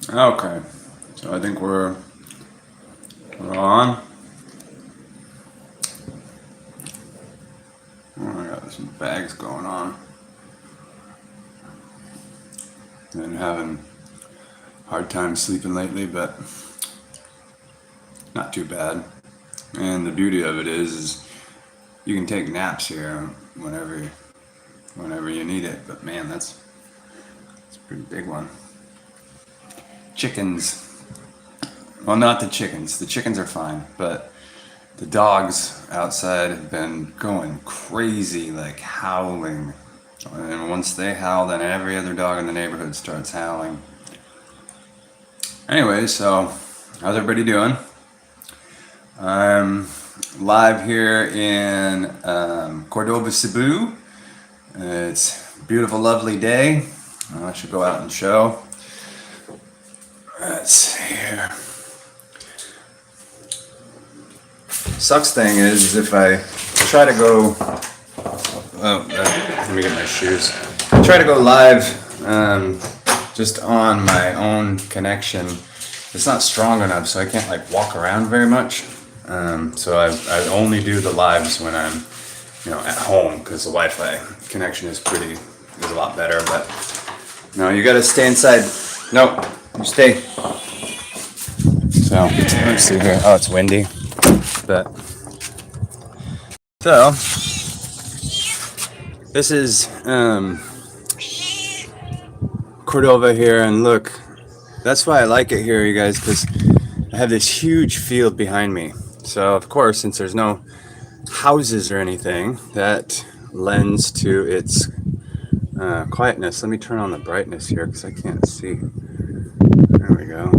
Okay, so I think we're on. Oh, I got some bags going on. Been having a hard time sleeping lately, but not too bad. And the beauty of it is you can take naps here whenever you need it. But man, that's a pretty big one. Chickens. Well, not the chickens. The chickens are fine, but the dogs outside have been going crazy, like howling. And once they howl, then every other dog in the neighborhood starts howling. Anyway, so how's everybody doing? I'm live here in Cordova, Cebu. It's a beautiful, lovely day. I should go out and show. Let's see here. Sucks thing is if I try to go. Let me get my shoes. Try to go live just on my own connection. It's not strong enough, so I can't like walk around very much. So I only do the lives when I'm, at home because the Wi-Fi connection is a lot better. But no, you gotta stay inside. No, you stay. So let's see here. Oh, it's windy. But so this is Cordova here, and look, that's why I like it here, you guys, because I have this huge field behind me. So of course, since there's no houses or anything, that lends to its quietness. Let me turn on the brightness here because I can't see. There we go.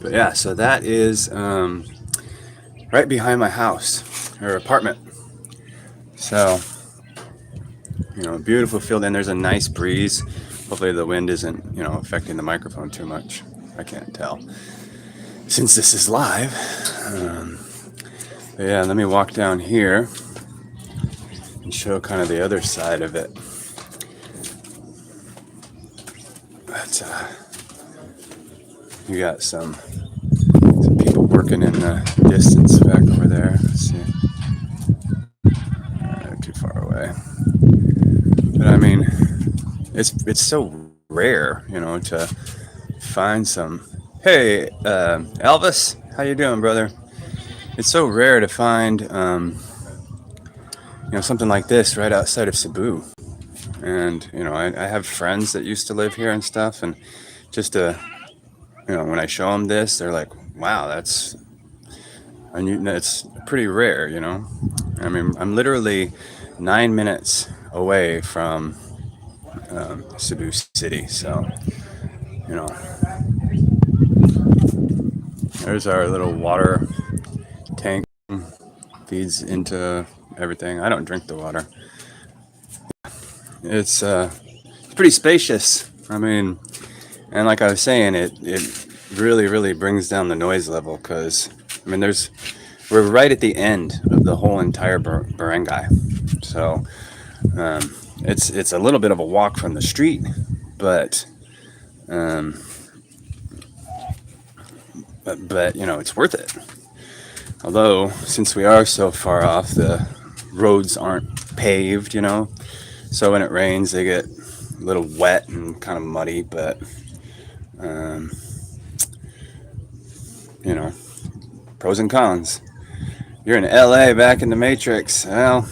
But yeah, so that is right behind my house or apartment. So, beautiful field, and there's a nice breeze. Hopefully the wind isn't, affecting the microphone too much. I can't tell since this is live. But yeah, let me walk down here and show kind of the other side of it. But you got some people working in the distance back over there. Let's see. Too far away. But I mean, it's so rare, to find some. Hey, Elvis, how you doing, brother? It's so rare to find, something like this right outside of Cebu. And I have friends that used to live here and stuff, and just when I show them this, they're like, "Wow, that's pretty rare," I mean, I'm literally 9 minutes away from Cebu City, so there's our little water tank, feeds into everything. I don't drink the water. It's pretty spacious. I mean, and like I was saying, it really, really brings down the noise level because we're right at the end of the whole entire barangay. So it's a little bit of a walk from the street, but it's worth it. Although since we are so far off, the roads aren't paved, so when it rains they get a little wet and kind of muddy, but pros and cons. You're in LA back in the Matrix. Well,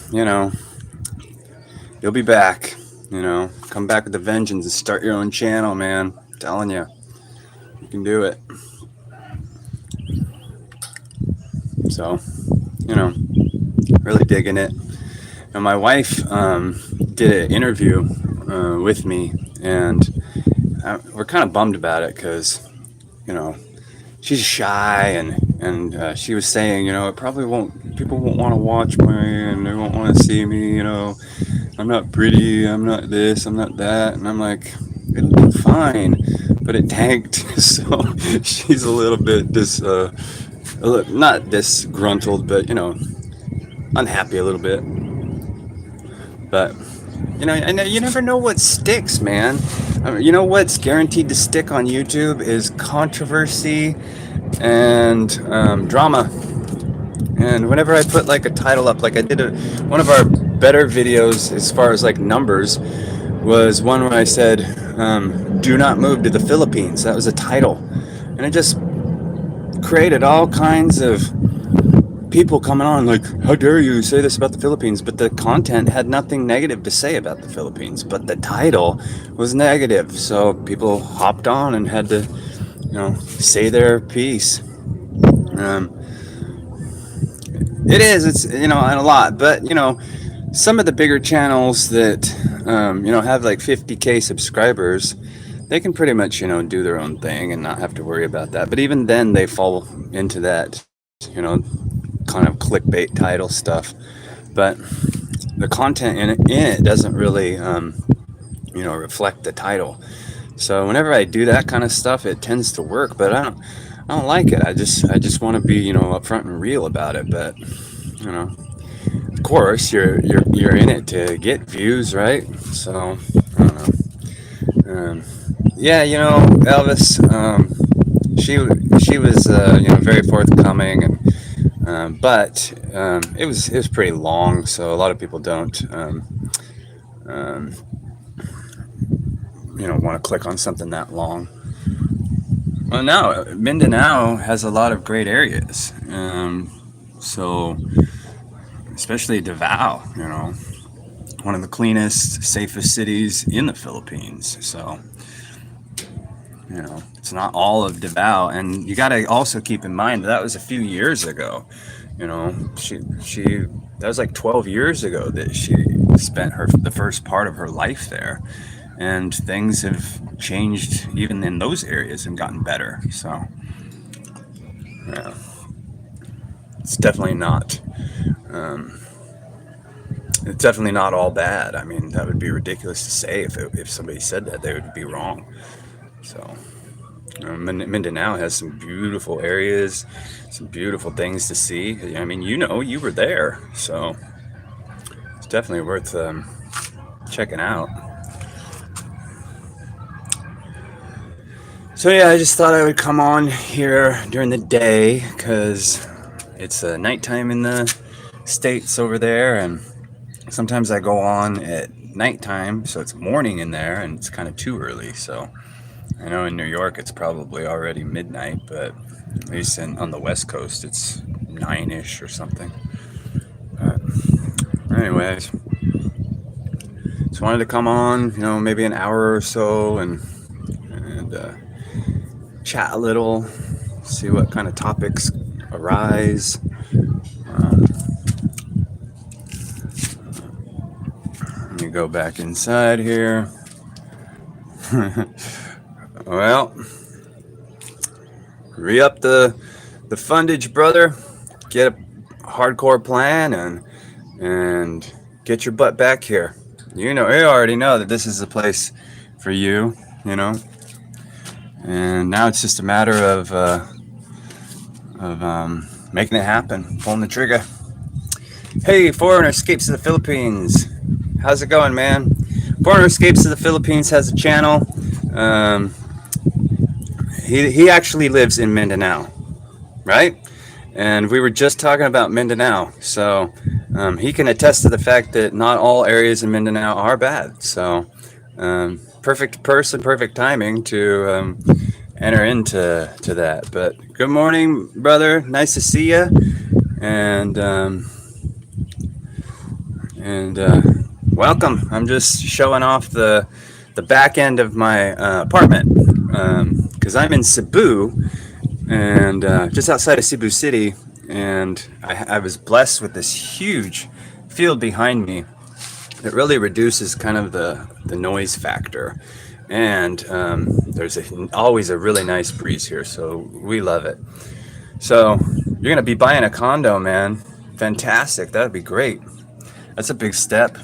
you'll be back. Come back with a vengeance and start your own channel, man. I'm telling you, you can do it. So, really digging it. And my wife did an interview with me, and we're kind of bummed about it because, she's shy, and she was saying, it probably people won't want to watch me, and they won't want to see me, I'm not pretty, I'm not this, I'm not that, and I'm like, it'll be fine, but it tanked, so she's a little bit not disgruntled, but unhappy a little bit. But and you never know what sticks, man. You know what's guaranteed to stick on YouTube is controversy and drama. And whenever I put like a title up, like I did one of our better videos as far as like numbers was one where I said, "Do not move to the Philippines." That was a title, and it just created all kinds of people coming on like, "How dare you say this about the Philippines?" But the content had nothing negative to say about the Philippines, but the title was negative, so people hopped on and had to, say their piece. Um, it is, it's and a lot, but some of the bigger channels that have like 50K subscribers, they can pretty much do their own thing and not have to worry about that. But even then, they fall into that kind of clickbait title stuff. But the content in it doesn't really reflect the title. So whenever I do that kind of stuff, it tends to work. But I don't like it. I just want to be upfront and real about it. But of course, you're in it to get views, right? So I don't know. Yeah, Elvis. She was very forthcoming, and but it was pretty long, so a lot of people don't um, want to click on something that long. Well, now Mindanao has a lot of great areas, so especially Davao, one of the cleanest, safest cities in the Philippines. So it's not all of Davao, and you got to also keep in mind that was a few years ago. She that was like 12 years ago that she spent the first part of her life there, and things have changed even in those areas and gotten better. So yeah, it's definitely not. Um, it's definitely not all bad. I mean, that would be ridiculous to say. If somebody said that, they would be wrong. So Mindanao has some beautiful areas, some beautiful things to see. I mean, you were there, so it's definitely worth checking out. So yeah, I just thought I would come on here during the day because it's nighttime in the States over there, and sometimes I go on at nighttime, so it's morning in there, and it's kind of too early. So I know in New York it's probably already midnight, but at least on the West Coast it's 9-ish or something. But anyways, just wanted to come on, maybe an hour or so, and chat a little, see what kind of topics arise. Um, Let me go back inside here. Well, re-up the fundage, brother. Get a hardcore plan and get your butt back here. You already know that this is the place for you. And now it's just a matter of making it happen, pulling the trigger. Hey, Foreigner Escapes to the Philippines. How's it going, man? Foreigner Escapes to the Philippines has a channel. Um, he actually lives in Mindanao, right? And we were just talking about Mindanao, so he can attest to the fact that not all areas in Mindanao are bad. So perfect person, perfect timing to enter into that. But good morning, brother. Nice to see you. And welcome. I'm just showing off the back end of my apartment because I'm in Cebu, and just outside of Cebu City, and I was blessed with this huge field behind me that really reduces kind of the noise factor, and there's always a really nice breeze here, so we love it. So you're gonna be buying a condo, man. Fantastic. That'd be great. That's a big step.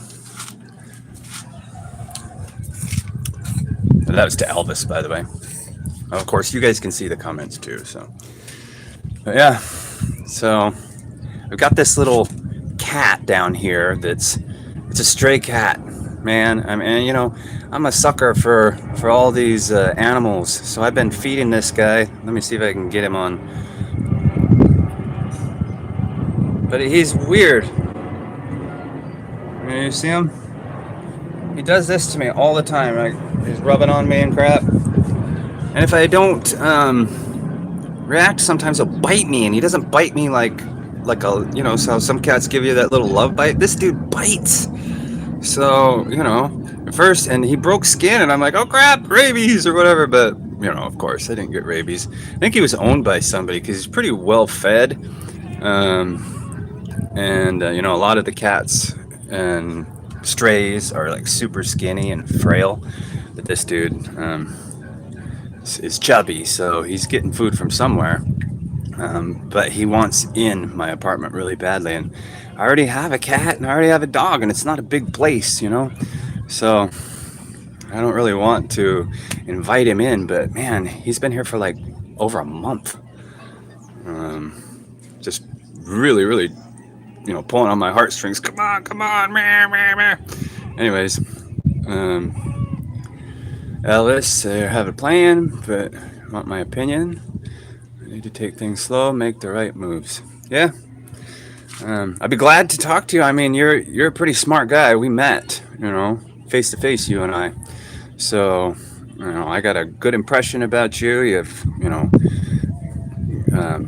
And that was to Elvis, by the way. Of course, you guys can see the comments too. So, but yeah. So I've got this little cat down here. It's a stray cat, man. I mean, I'm a sucker for all these animals. So I've been feeding this guy. Let me see if I can get him on. But he's weird. You see him? He does this to me all the time. Like, he's rubbing on me and crap. And if I don't react, sometimes he'll bite me, and he doesn't bite me like a, so some cats give you that little love bite. This dude bites. So, at first, and he broke skin, and I'm like, oh crap, rabies or whatever. But, of course, I didn't get rabies. I think he was owned by somebody because he's pretty well fed. And, a lot of the cats and strays are like super skinny and frail. But this dude is chubby, so he's getting food from somewhere. But he wants in my apartment really badly, and I already have a cat and I already have a dog, and it's not a big place, So I don't really want to invite him in, but man, he's been here for like over a month. Just really, really, pulling on my heartstrings. Come on, meh, meh, meh. Anyways, Elvis, I have a plan, but want my opinion? I need to take things slow, make the right moves. Yeah. I'd be glad to talk to you. I mean, you're a pretty smart guy. We met, face to face, you and I. So, I got a good impression about you. You have,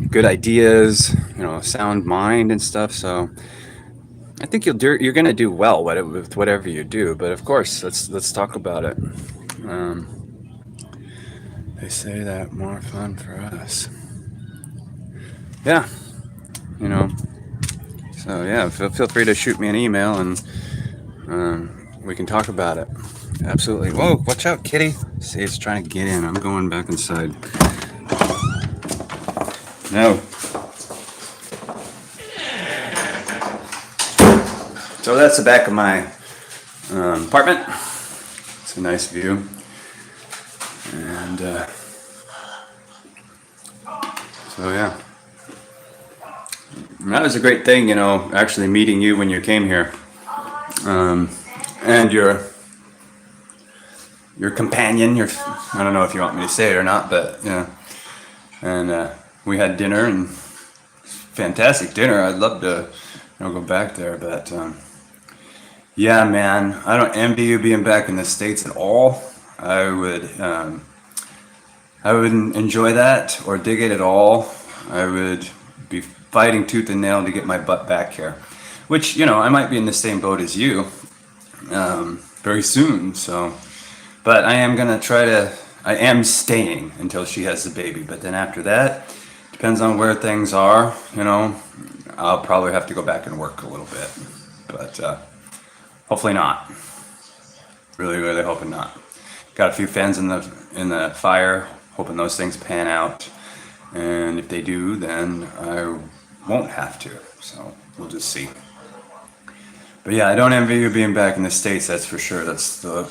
good ideas, sound mind and stuff. So, I think you're gonna do well with whatever you do. But of course, let's talk about it. They say that more fun for us. Yeah, you know. So yeah, feel free to shoot me an email and we can talk about it. Absolutely. Whoa, watch out, kitty. See, it's trying to get in. I'm going back inside. No. So that's the back of my apartment. It's a nice view. And so yeah. And that was a great thing, actually meeting you when you came here. And your companion, I don't know if you want me to say it or not, but yeah. And we had dinner, and fantastic dinner. I'd love to go back there, but yeah, man, I don't envy you being back in the States at all. I wouldn't enjoy that or dig it at all. I would be fighting tooth and nail to get my butt back here, which, I might be in the same boat as you very soon. So, but I am staying until she has the baby. But then after that, depends on where things are, I'll probably have to go back and work a little bit, but hopefully not. Really, really hoping not. Got a few fans in the fire, hoping those things pan out. And if they do, then I won't have to. So we'll just see. But yeah, I don't envy you being back in the States. That's for sure. That's the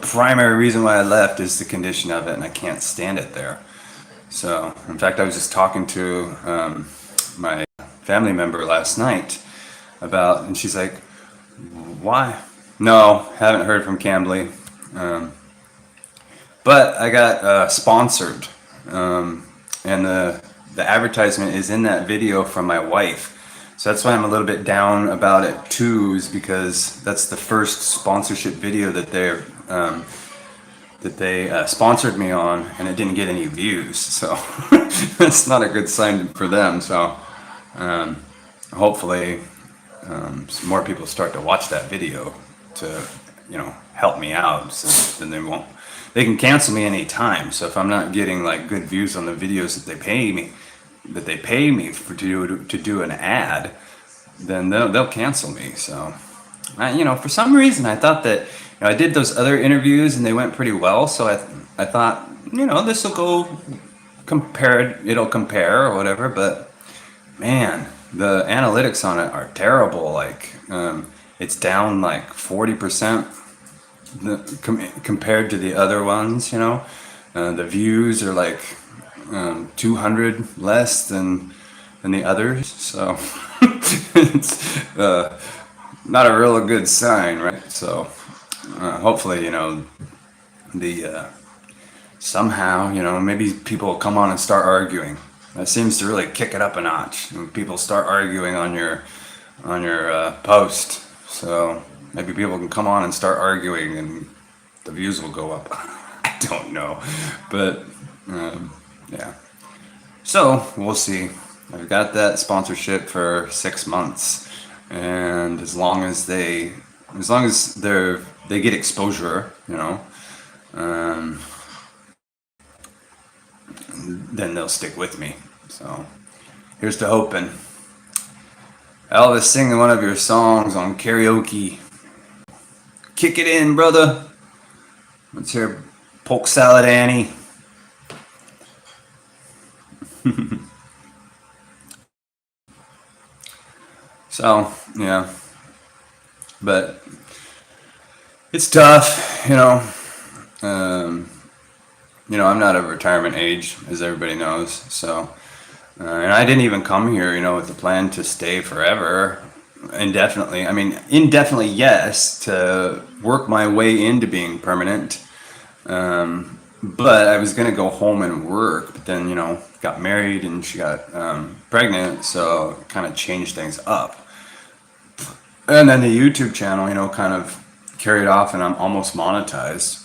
primary reason why I left is the condition of it, and I can't stand it there. So, in fact, I was just talking to my family member last night and she's like, "Why?" No, haven't heard from Cambly. But I got sponsored, and the advertisement is in that video from my wife. So that's why I'm a little bit down about it too, is because that's the first sponsorship video that they sponsored me on, and it didn't get any views. So that's not a good sign for them. So hopefully some more people start to watch that video to help me out. So then they can cancel me any time. So if I'm not getting like good views on the videos that they pay me to do an ad, then they'll cancel me. So for some reason I thought that I did those other interviews and they went pretty well. So I thought this will go it'll compare or whatever. But man, the analytics on it are terrible. Like it's down like 40% compared to the other ones. The views are like 200 less than the others. So it's not a real good sign, right? So hopefully, the somehow, maybe people will come on and start arguing. That seems to really kick it up a notch. When people start arguing on your post, so maybe people can come on and start arguing, and the views will go up. I don't know, but yeah. So we'll see. I've got that sponsorship for 6 months, and as long as they get exposure, um, then they'll stick with me. So here's to hoping. Elvis, sing one of your songs on karaoke. Kick it in, brother. Let's hear Polk Salad Annie. So, yeah. But it's tough, Um, I'm not of retirement age, as everybody knows. So, and I didn't even come here, with the plan to stay forever, indefinitely. I mean, indefinitely, yes, to work my way into being permanent. But I was gonna go home and work, but then, got married and she got pregnant, so it kind of changed things up. And then the YouTube channel, kind of carried off, and I'm almost monetized.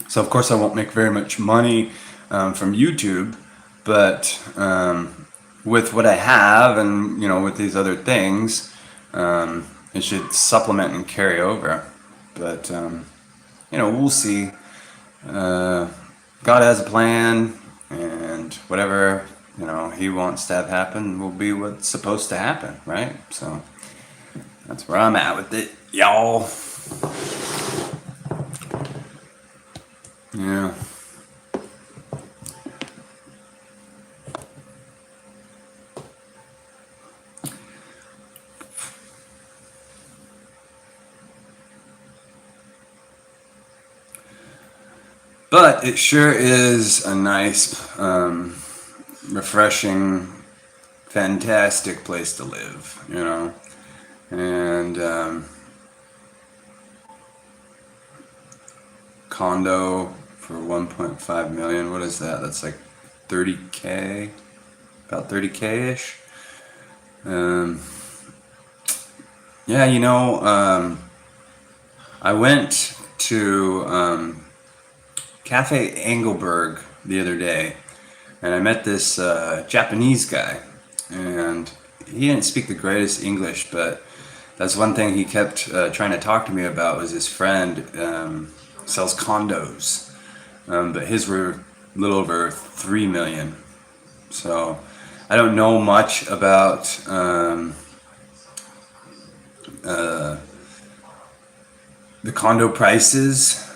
So of course I won't make very much money from YouTube, but with what I have, and with these other things, it should supplement and carry over. But we'll see. God has a plan, and whatever He wants to have happen will be what's supposed to happen, right? So that's where I'm at with it, y'all. Yeah. But it sure is a nice, refreshing, fantastic place to live, And condo for 1.5 million. What is that? That's like 30K, about 30K ish. Um, yeah, I went to Cafe Engelberg the other day, and I met this Japanese guy, and he didn't speak the greatest English, but that's one thing he kept trying to talk to me about, was his friend sells condos, but his were a little over 3 million. So I don't know much about the condo prices,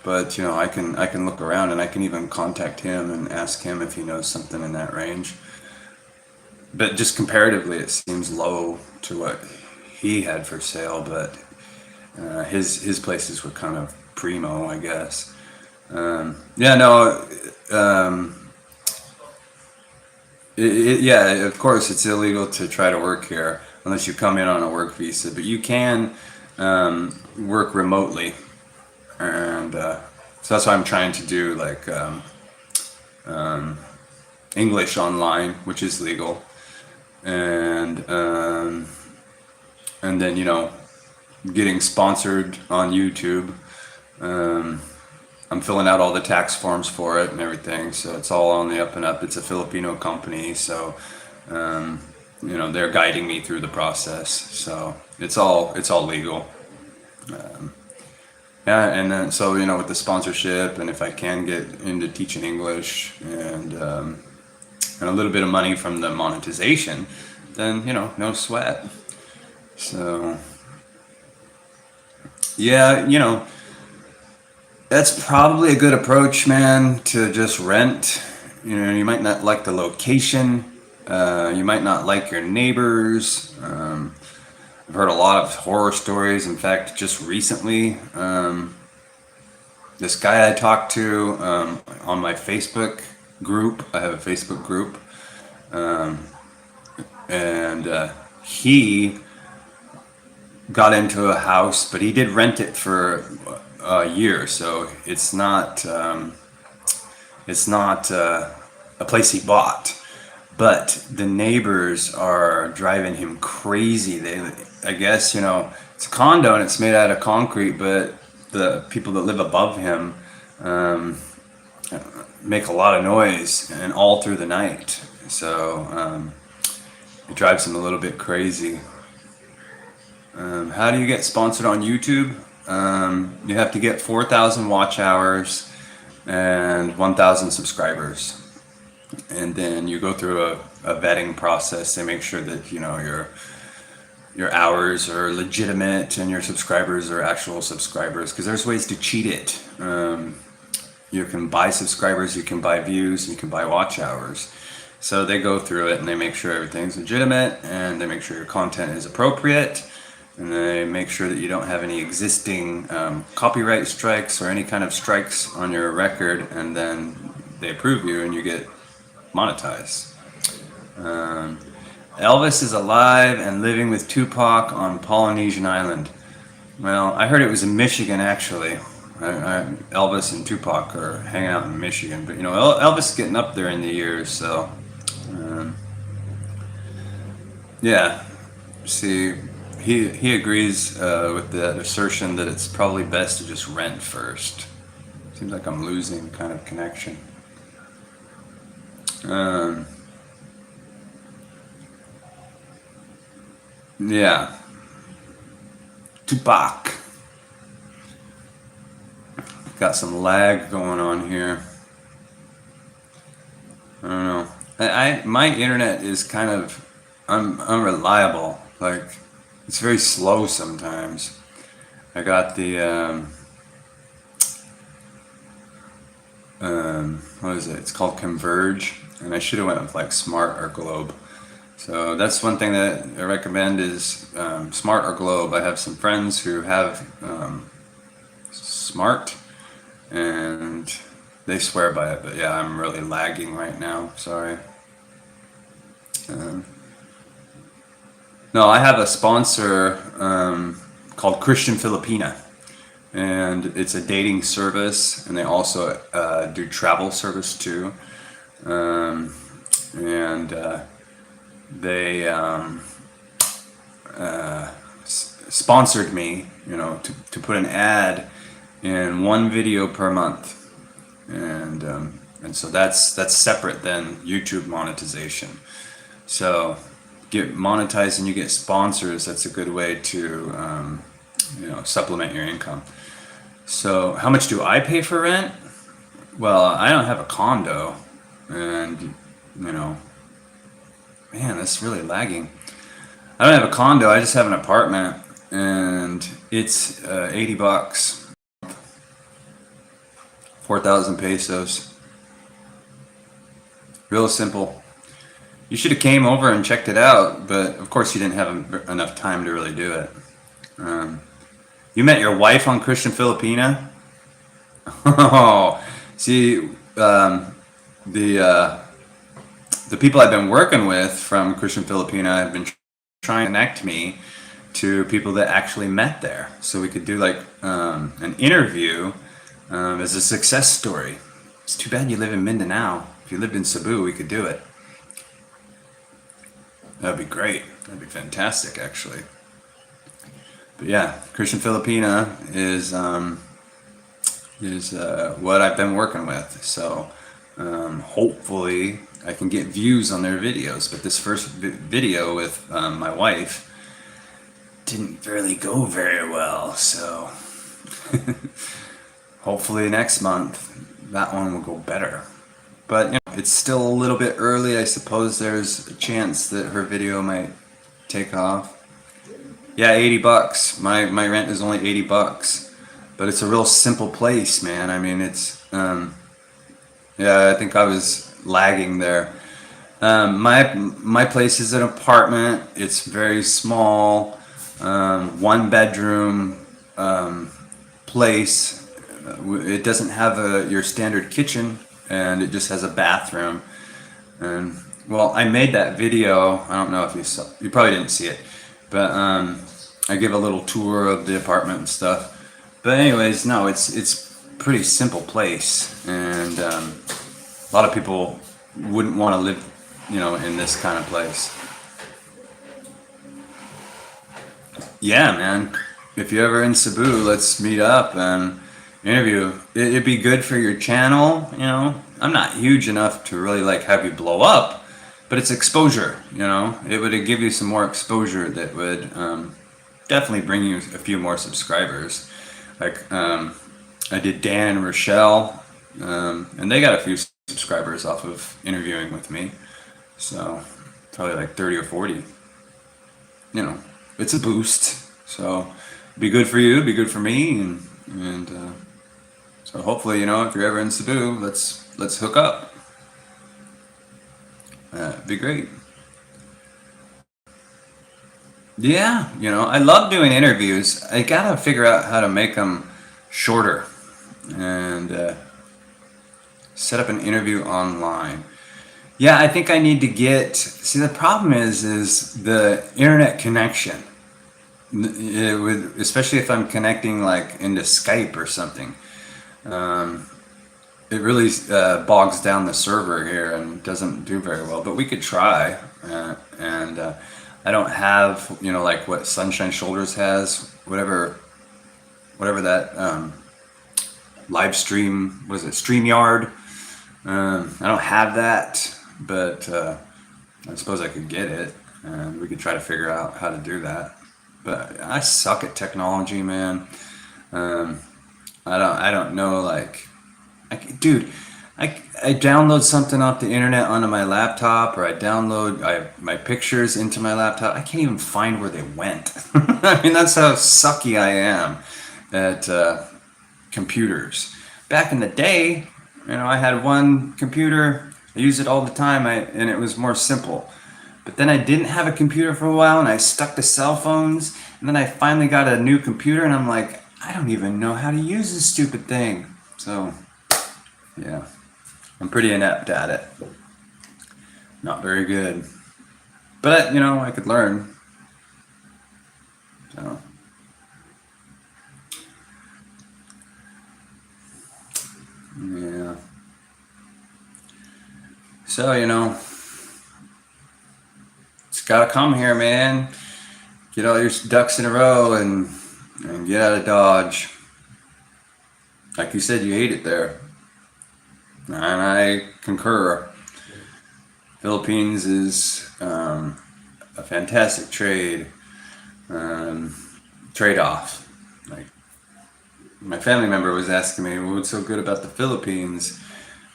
but I can look around, and I can even contact him and ask him if he knows something in that range. But just comparatively, it seems low to what he had for sale. But his places were kind of primo, I guess. Yeah, no. Yeah, of course, it's illegal to try to work here unless you come in on a work visa. But you can work remotely, and so that's why I'm trying to do like English online, which is legal, and then getting sponsored on YouTube. I'm filling out all the tax forms for it and everything, so it's all on the up and up. It's a Filipino company, so they're guiding me through the process. So it's all legal. Yeah, and then so with the sponsorship, and if I can get into teaching English, and a little bit of money from the monetization, then no sweat. So yeah, that's probably a good approach, man, to just rent. You might not like the location. You might not like your neighbors. I've heard a lot of horror stories. In fact, just recently, this guy I talked to on my Facebook group, I have a Facebook group, and he got into a house, but he did rent it for a year, so it's not a place he bought. But the neighbors are driving him crazy. I guess, it's a condo and it's made out of concrete, but the people that live above him make a lot of noise and all through the night. So it drives him a little bit crazy. How do you get sponsored on YouTube? You have to get 4,000 watch hours and 1,000 subscribers. And then you go through a vetting process. They make sure that your hours are legitimate and your subscribers are actual subscribers, because there's ways to cheat it. You can buy subscribers, you can buy views, you can buy watch hours. So they go through it and they make sure everything's legitimate, and they make sure your content is appropriate, and they make sure that you don't have any existing copyright strikes or any kind of strikes on your record, and then they approve you and you get monetized. Elvis is alive and living with Tupac on Polynesian Island. Well, I heard it was in Michigan, actually. Elvis and Tupac are hanging out in Michigan, but Elvis is getting up there in the years, so yeah. See, he agrees with the assertion that it's probably best to just rent first. Seems like I'm losing kind of connection. Yeah, Tupac. Got some lag going on here. I don't know. My internet is kind of unreliable. Like, it's very slow sometimes. I got the what is it? It's called Converge, and I should have went with like Smart or Globe. So that's one thing that I recommend is Smart or Globe. I have some friends who have Smart, and they swear by it. But yeah, I'm really lagging right now. Sorry. No, I have a sponsor called Christian Filipina, and it's a dating service, and they also do travel service too. And they sponsored me, to put an ad in one video per month, and so that's separate than YouTube monetization. So get monetized and you get sponsors. That's a good way to supplement your income. So how much do I pay for rent? Well, I don't have a condo, and man, that's really lagging. I don't have a condo, I just have an apartment, and it's $80, 4,000 pesos. Real simple. You should have came over and checked it out, but of course you didn't have enough time to really do it. You met your wife on Christian Filipina? Oh, see, the people I've been working with from Christian Filipina have been trying to connect me to people that actually met there, so we could do like an interview as a success story. It's too bad you live in Mindanao. If you lived in Cebu, we could do it. That'd be great. That'd be fantastic, actually. But yeah, Christian Filipina is what I've been working with. So hopefully I can get views on their videos. But this first video with my wife didn't really go very well. So hopefully next month that one will go better. But it's still a little bit early. I suppose there's a chance that her video might take off. Yeah, $80. My rent is only $80, but it's a real simple place, man. I mean, it's yeah. I think I was lagging there. My place is an apartment. It's very small, one bedroom place. It doesn't have your standard kitchen, and it just has a bathroom. And well, I made that video. I don't know if you saw. You probably didn't see it, but I give a little tour of the apartment and stuff. But anyways, no, it's pretty simple place, and a lot of people wouldn't want to live, in this kind of place. Yeah, man. If you're ever in Cebu, let's meet up and interview. It'd be good for your channel. I'm not huge enough to really like have you blow up, but it's exposure. It would give you some more exposure that would definitely bring you a few more subscribers. Like I did Dan and Rochelle, and they got a few subscribers off of interviewing with me. So probably like 30 or 40. It's a boost. So be good for you, be good for me, and so hopefully, if you're ever in Cebu, let's hook up. It'd be great. Yeah, I love doing interviews. I gotta figure out how to make them shorter and set up an interview online. Yeah, I think I need to see, the problem is the internet connection. Especially if I'm connecting like into Skype or something. It really bogs down the server here and doesn't do very well. But we could try. And I don't have, like what Sunshine Shoulders has, whatever that live stream, what is it, StreamYard? I don't have that, but I suppose I could get it, and we could try to figure out how to do that. But I suck at technology, man. I don't know, like, dude, I download something off the internet onto my laptop, or I download my pictures into my laptop. I can't even find where they went. I mean, that's how sucky I am at computers. Back in the day, I had one computer. I used it all the time, and it was more simple. But then I didn't have a computer for a while, and I stuck to cell phones. And then I finally got a new computer, and I'm like, I don't even know how to use this stupid thing. So, yeah, I'm pretty inept at it. Not very good. But, I could learn. So, yeah. So, it's gotta come here, man. Get all your ducks in a row and get out of Dodge. Like you said, you hate it there. And I concur. Philippines is a fantastic trade-off. Like, my family member was asking me, what's so good about the Philippines?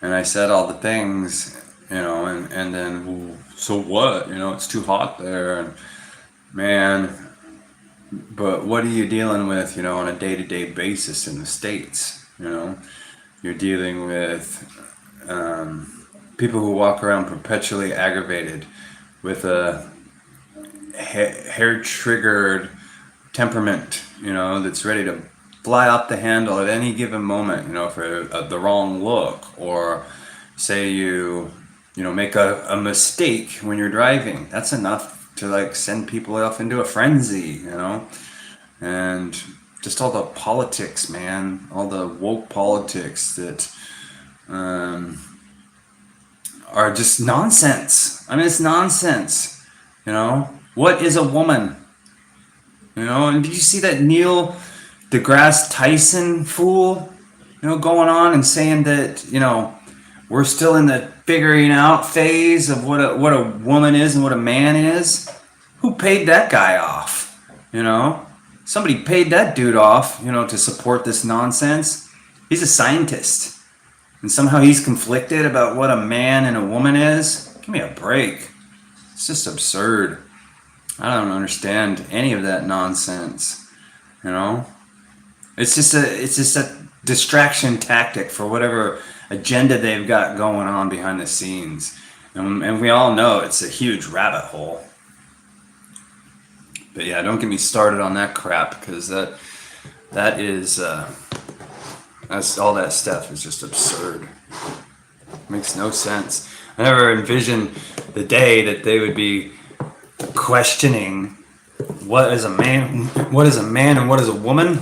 And I said all the things, and then, well, so what? It's too hot there. And man, but what are you dealing with, on a day-to-day basis in the States? You're dealing with people who walk around perpetually aggravated with a hair-triggered temperament, that's ready to fly off the handle at any given moment, for the wrong look, or say you make a mistake when you're driving. That's enough to like send people off into a frenzy, and just all the politics, man, all the woke politics that are just nonsense. I mean, it's nonsense. What is a woman? And did you see that Neil deGrasse Tyson fool, going on and saying that, we're still in the figuring out phase of what a woman is and what a man is? Who paid that guy off? Somebody paid that dude off, to support this nonsense. He's a scientist. And somehow he's conflicted about what a man and a woman is? Give me a break. It's just absurd. I don't understand any of that nonsense. It's just a distraction tactic for whatever agenda they've got going on behind the scenes. And we all know it's a huge rabbit hole. But yeah, don't get me started on that crap, because that is that's all that stuff is just absurd. Makes no sense. I never envisioned the day that they would be questioning What is a man? What is a man and what is a woman?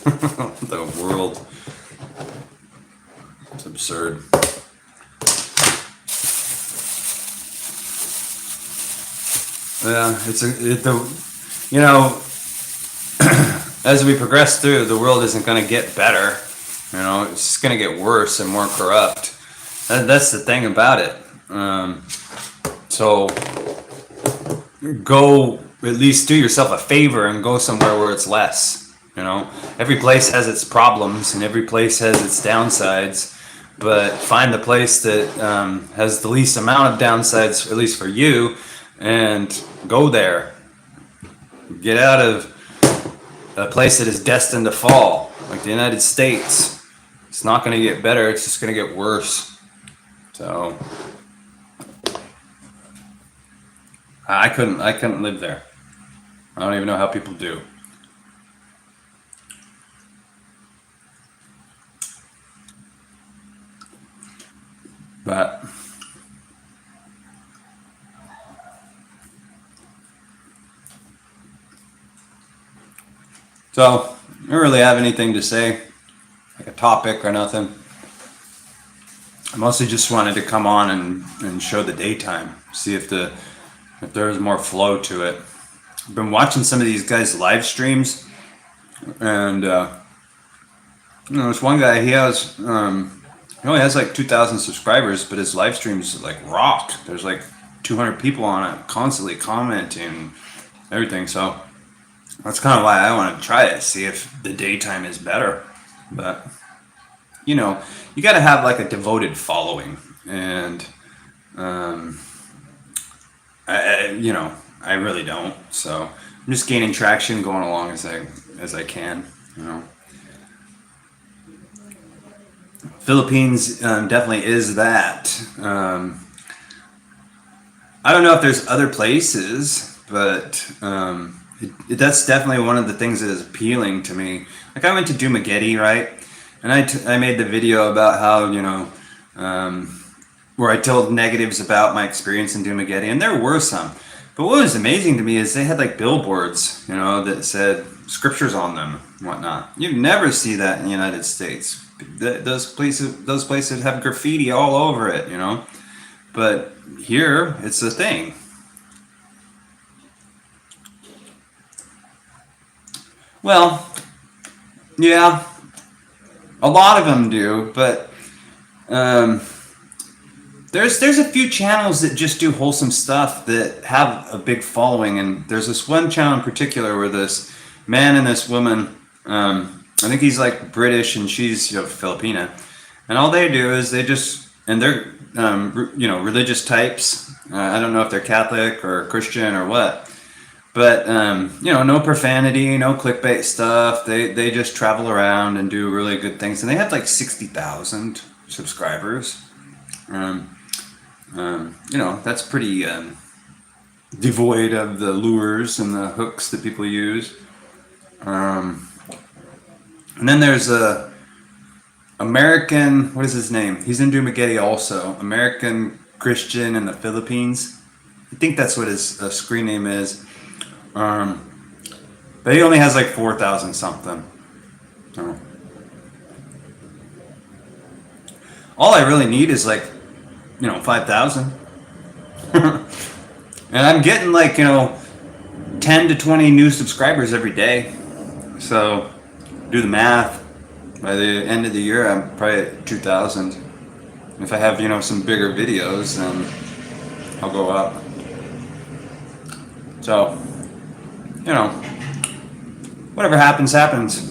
The world. It's absurd. Yeah, you know, as we progress through, the world isn't going to get better. You know, it's just going to get worse and more corrupt. That's the thing about it. So go at least do yourself a favor and go somewhere where it's less. You know, every place has its problems and every place has its downsides, but find the place that has the least amount of downsides, at least for you, and go there. Get out of a place that is destined to fall, like the United States. It's not going to get better, it's just going to get worse. So I couldn't live there. I don't even know how people do. But so I don't really have anything to say, like a topic or nothing. I mostly just wanted to come on and show the daytime, see if there was more flow to it. I've been watching some of these guys' live streams, and this one guy, he only has like 2,000 subscribers, but his live streams like rock. There's like 200 people on it, constantly commenting, everything. So that's kind of why I want to try it, see if the daytime is better. But you got to have like a devoted following, and I really don't. So I'm just gaining traction, going along as I can. Philippines definitely is that. I don't know if there's other places, but that's definitely one of the things that is appealing to me. Like I went to Dumaguete, right? And I made the video about how, where I told negatives about my experience in Dumaguete, and there were some. But what was amazing to me is they had like billboards, that said scriptures on them and whatnot. You'd never see that in the United States. Those places have graffiti all over it, But here, it's a thing. Well, yeah, a lot of them do, but there's a few channels that just do wholesome stuff that have a big following, and there's this one channel in particular where this man and this woman, I think he's like British and she's Filipina, and all they do is they're religious types. I don't know if they're Catholic or Christian or what. But no profanity, no clickbait stuff. They just travel around and do really good things, and they have like 60,000 subscribers. That's pretty devoid of the lures and the hooks that people use. And then there's a American. What is his name? He's in Dumaguete also. American Christian in the Philippines. I think that's what his screen name is. But he only has like 4,000 something. All I really need is like, 5,000. And I'm getting like, 10 to 20 new subscribers every day. So do the math. By the end of the year, I'm probably at 2,000. If I have, some bigger videos, then I'll go up. So, whatever happens, happens.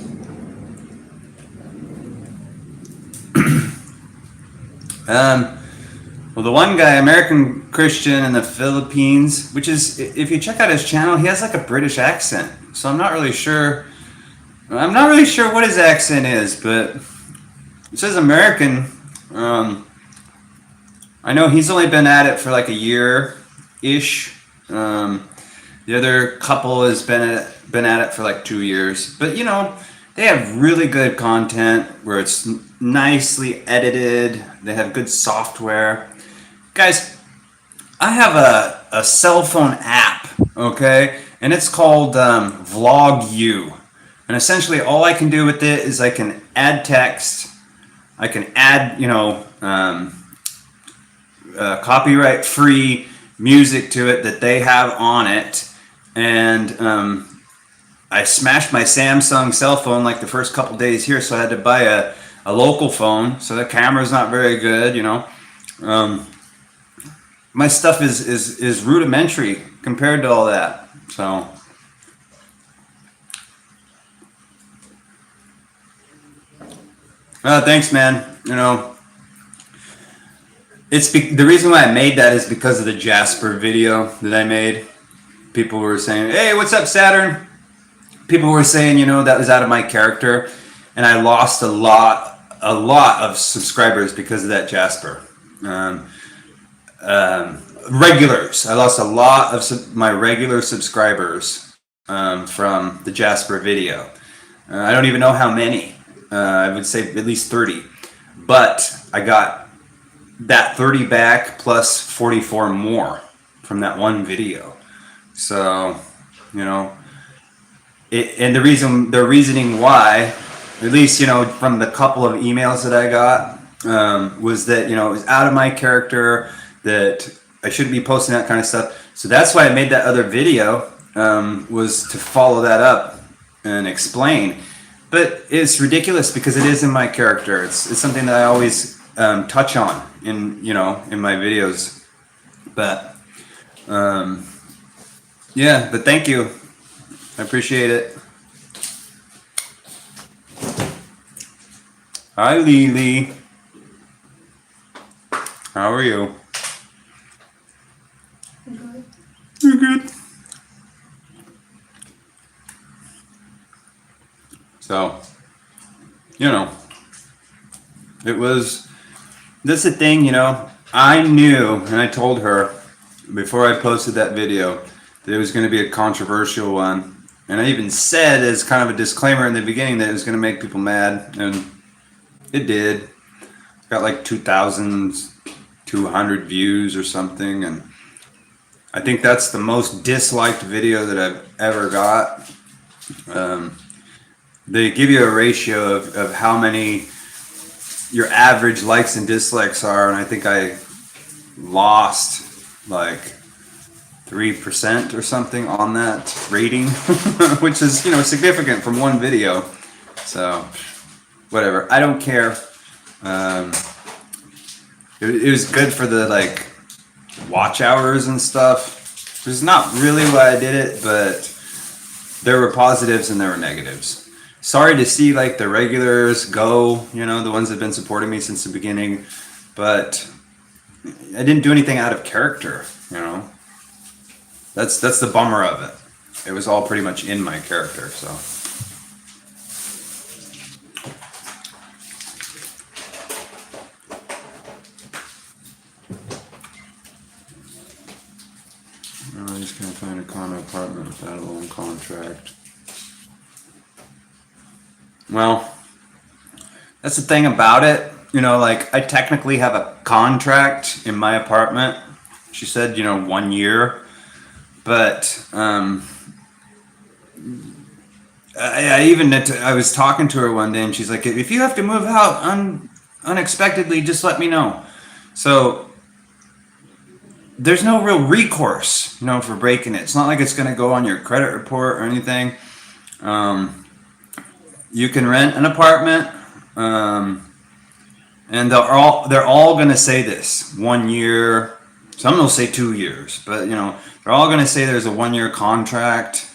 Well, the one guy, American Christian in the Philippines, which is, if you check out his channel, he has like a British accent. So I'm not really sure what his accent is, but it says American. I know he's only been at it for like a year-ish. The other couple has been at it for like 2 years. But, they have really good content where it's nicely edited. They have good software. Guys, I have a cell phone app, okay? and it's called Vlog You. And essentially, all I can do with it is I can add text, I can add, copyright-free music to it that they have on it, and I smashed my Samsung cell phone like the first couple days here, so I had to buy a local phone. So the camera's not very good, my stuff is rudimentary compared to all that. So thanks, man. The reason why I made that is because of the Jasper video that I made. People were saying, "Hey, what's up, Saturn?" People were saying, that was out of my character, and I lost a lot of subscribers because of that Jasper. Regulars. I lost a lot of my regular subscribers from the Jasper video. I don't even know how many. I would say at least 30. But I got that 30 back plus 44 more from that one video. So, and the reasoning why, at least, from the couple of emails that I got, was that, it was out of my character, that I shouldn't be posting that kind of stuff. So that's why I made that other video, was to follow that up and explain. But it's ridiculous because it is in my character. It's something that I always touch on in my videos. But yeah, but thank you. I appreciate it. Hi, Lily. How are you? Good. You're good. So, that's the thing, I knew, and I told her before I posted that video that it was going to be a controversial one. And I even said as kind of a disclaimer in the beginning that it was going to make people mad, and it did. Got like 2,200 views or something, and I think that's the most disliked video that I've ever got. They give you a ratio of how many your average likes and dislikes are, and I think I lost like 3% or something on that rating, which is significant from one video. So whatever, I don't care. It was good for the watch hours and stuff. It was not really why I did it, but there were positives and there were negatives. Sorry to see the regulars go, the ones that have been supporting me since the beginning, but I didn't do anything out of character, That's the bummer of it. It was all pretty much in my character, so. I just can't find a condo apartment without a loan contract. Well, that's the thing about it. I technically have a contract in my apartment. She said, 1 year. But I was talking to her one day, and she's like, if you have to move out unexpectedly, just let me know. So there's no real recourse, for breaking it. It's not like it's going to go on your credit report or anything. You can rent an apartment, and they're all going to say this 1 year. Some will say 2 years, but they're all going to say there's a 1 year contract,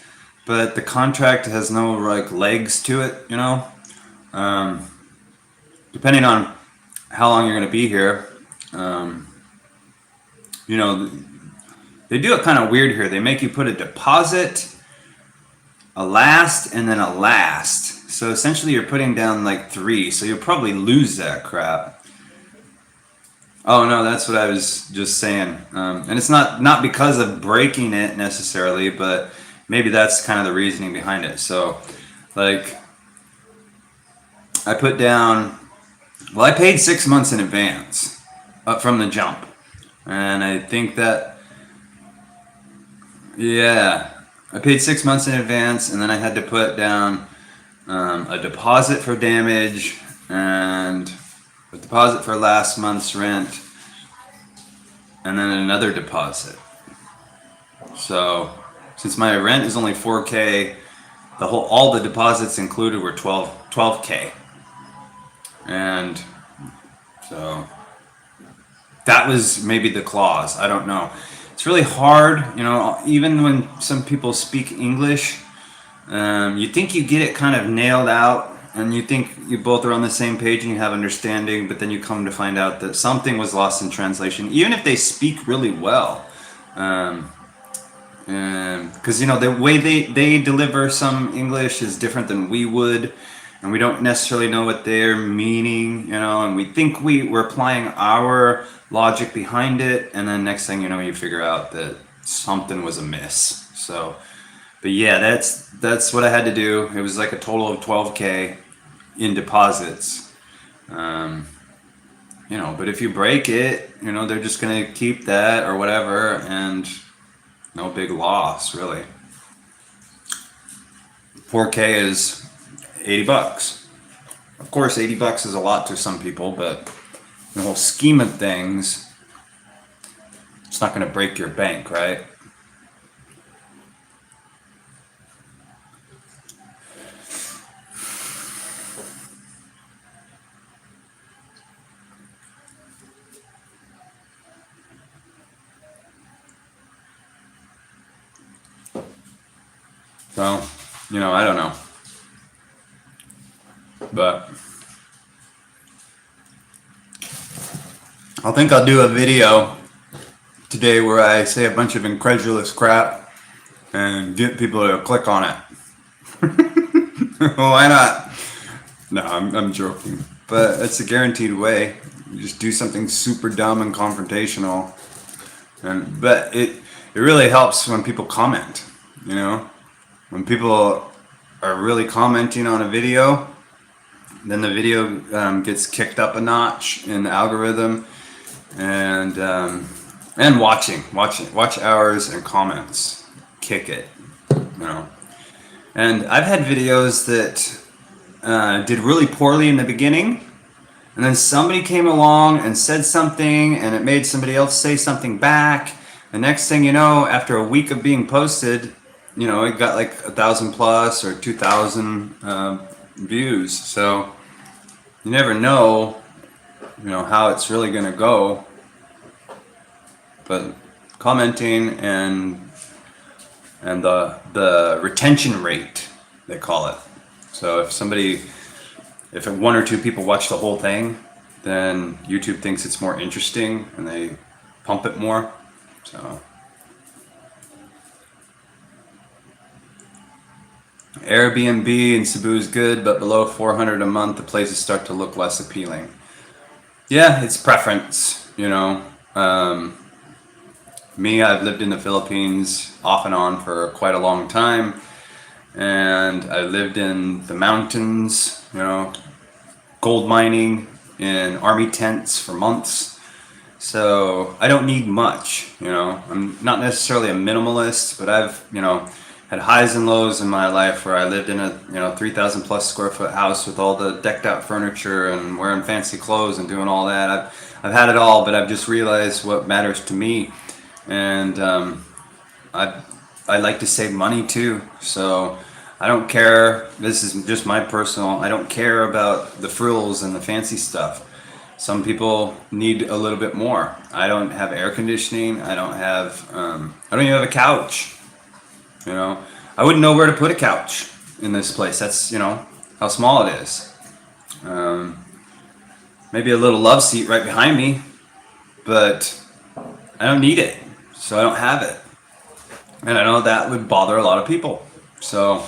but the contract has no legs to it. Depending on how long you're going to be here. They do it kind of weird here. They make you put a deposit, a last, and then a last. So essentially you're putting down 3, so you'll probably lose that crap. Oh no, that's what I was just saying. And it's not because of breaking it necessarily, but maybe that's kind of the reasoning behind it. So I put down, I paid 6 months in advance up from the jump. And I think that, yeah, I paid 6 months in advance, and then I had to put down a deposit for damage and a deposit for last month's rent, and then another deposit. So since my rent is only 4K, all the deposits included were 12K, and so that was maybe the clause. I don't know. It's really hard, even when some people speak English, you think you get it kind of nailed out, and you think you both are on the same page and you have understanding, but then you come to find out that something was lost in translation, even if they speak really well. Because the way they deliver some English is different than we would, and we don't necessarily know what they're meaning, and we think we're applying our logic behind it, and then next thing you know, you figure out that something was amiss. So, but yeah, that's what I had to do. It was like a total of 12K in deposits. But if you break it, they're just gonna keep that or whatever, and no big loss, really. 4K is $80. Of course, $80 is a lot to some people, but in the whole scheme of things, it's not going to break your bank, right? So, I don't know. But I think I'll do a video today where I say a bunch of incredulous crap and get people to click on it. Why not? No, I'm joking. But it's a guaranteed way. You just do something super dumb and confrontational. But it really helps when people comment, When people are really commenting on a video, then the video gets kicked up a notch in the algorithm, and watch hours and comments kick it, And I've had videos that did really poorly in the beginning, and then somebody came along and said something, and it made somebody else say something back. The next thing you know, after a week of being posted, it got like 1,000 plus or 2,000 views. So you never know, how it's really going to go. But commenting and the retention rate, they call it. So if one or two people watch the whole thing, then YouTube thinks it's more interesting and they pump it more. So Airbnb in Cebu is good, but below 400 a month, the places start to look less appealing. Yeah, it's preference, Me, I've lived in the Philippines off and on for quite a long time, and I lived in the mountains, gold mining in army tents for months. So I don't need much, I'm not necessarily a minimalist, but I've, had highs and lows in my life where I lived in a 3,000 plus square foot house with all the decked out furniture and wearing fancy clothes and doing all that. I've had it all, but I've just realized what matters to me, and I like to save money too. So I don't care. This is just my personal. I don't care about the frills and the fancy stuff. Some people need a little bit more. I don't have air conditioning. I don't even have a couch. I wouldn't know where to put a couch in this place. That's, how small it is. Maybe a little love seat right behind me, but I don't need it, so I don't have it. And I know that would bother a lot of people. So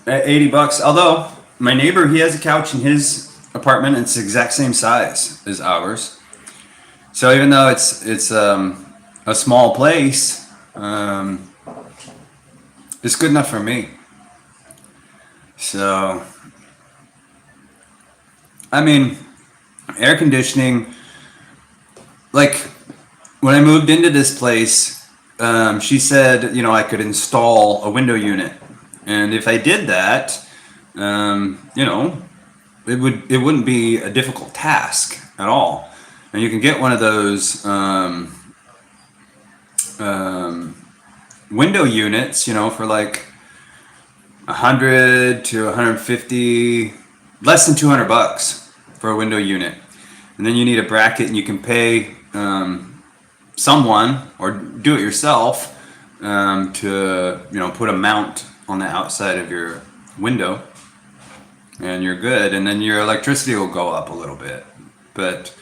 at $80, although my neighbor, he has a couch in his apartment, and it's the exact same size as ours. So even though it's a small place, it's good enough for me. So, I mean, air conditioning, like when I moved into this place, she said, I could install a window unit, and if I did that, it wouldn't be a difficult task at all. And you can get one of those window units, for like 100 to 150, less than $200 for a window unit. And then you need a bracket, and you can pay someone or do it yourself to put a mount on the outside of your window, and you're good. And then your electricity will go up a little bit. But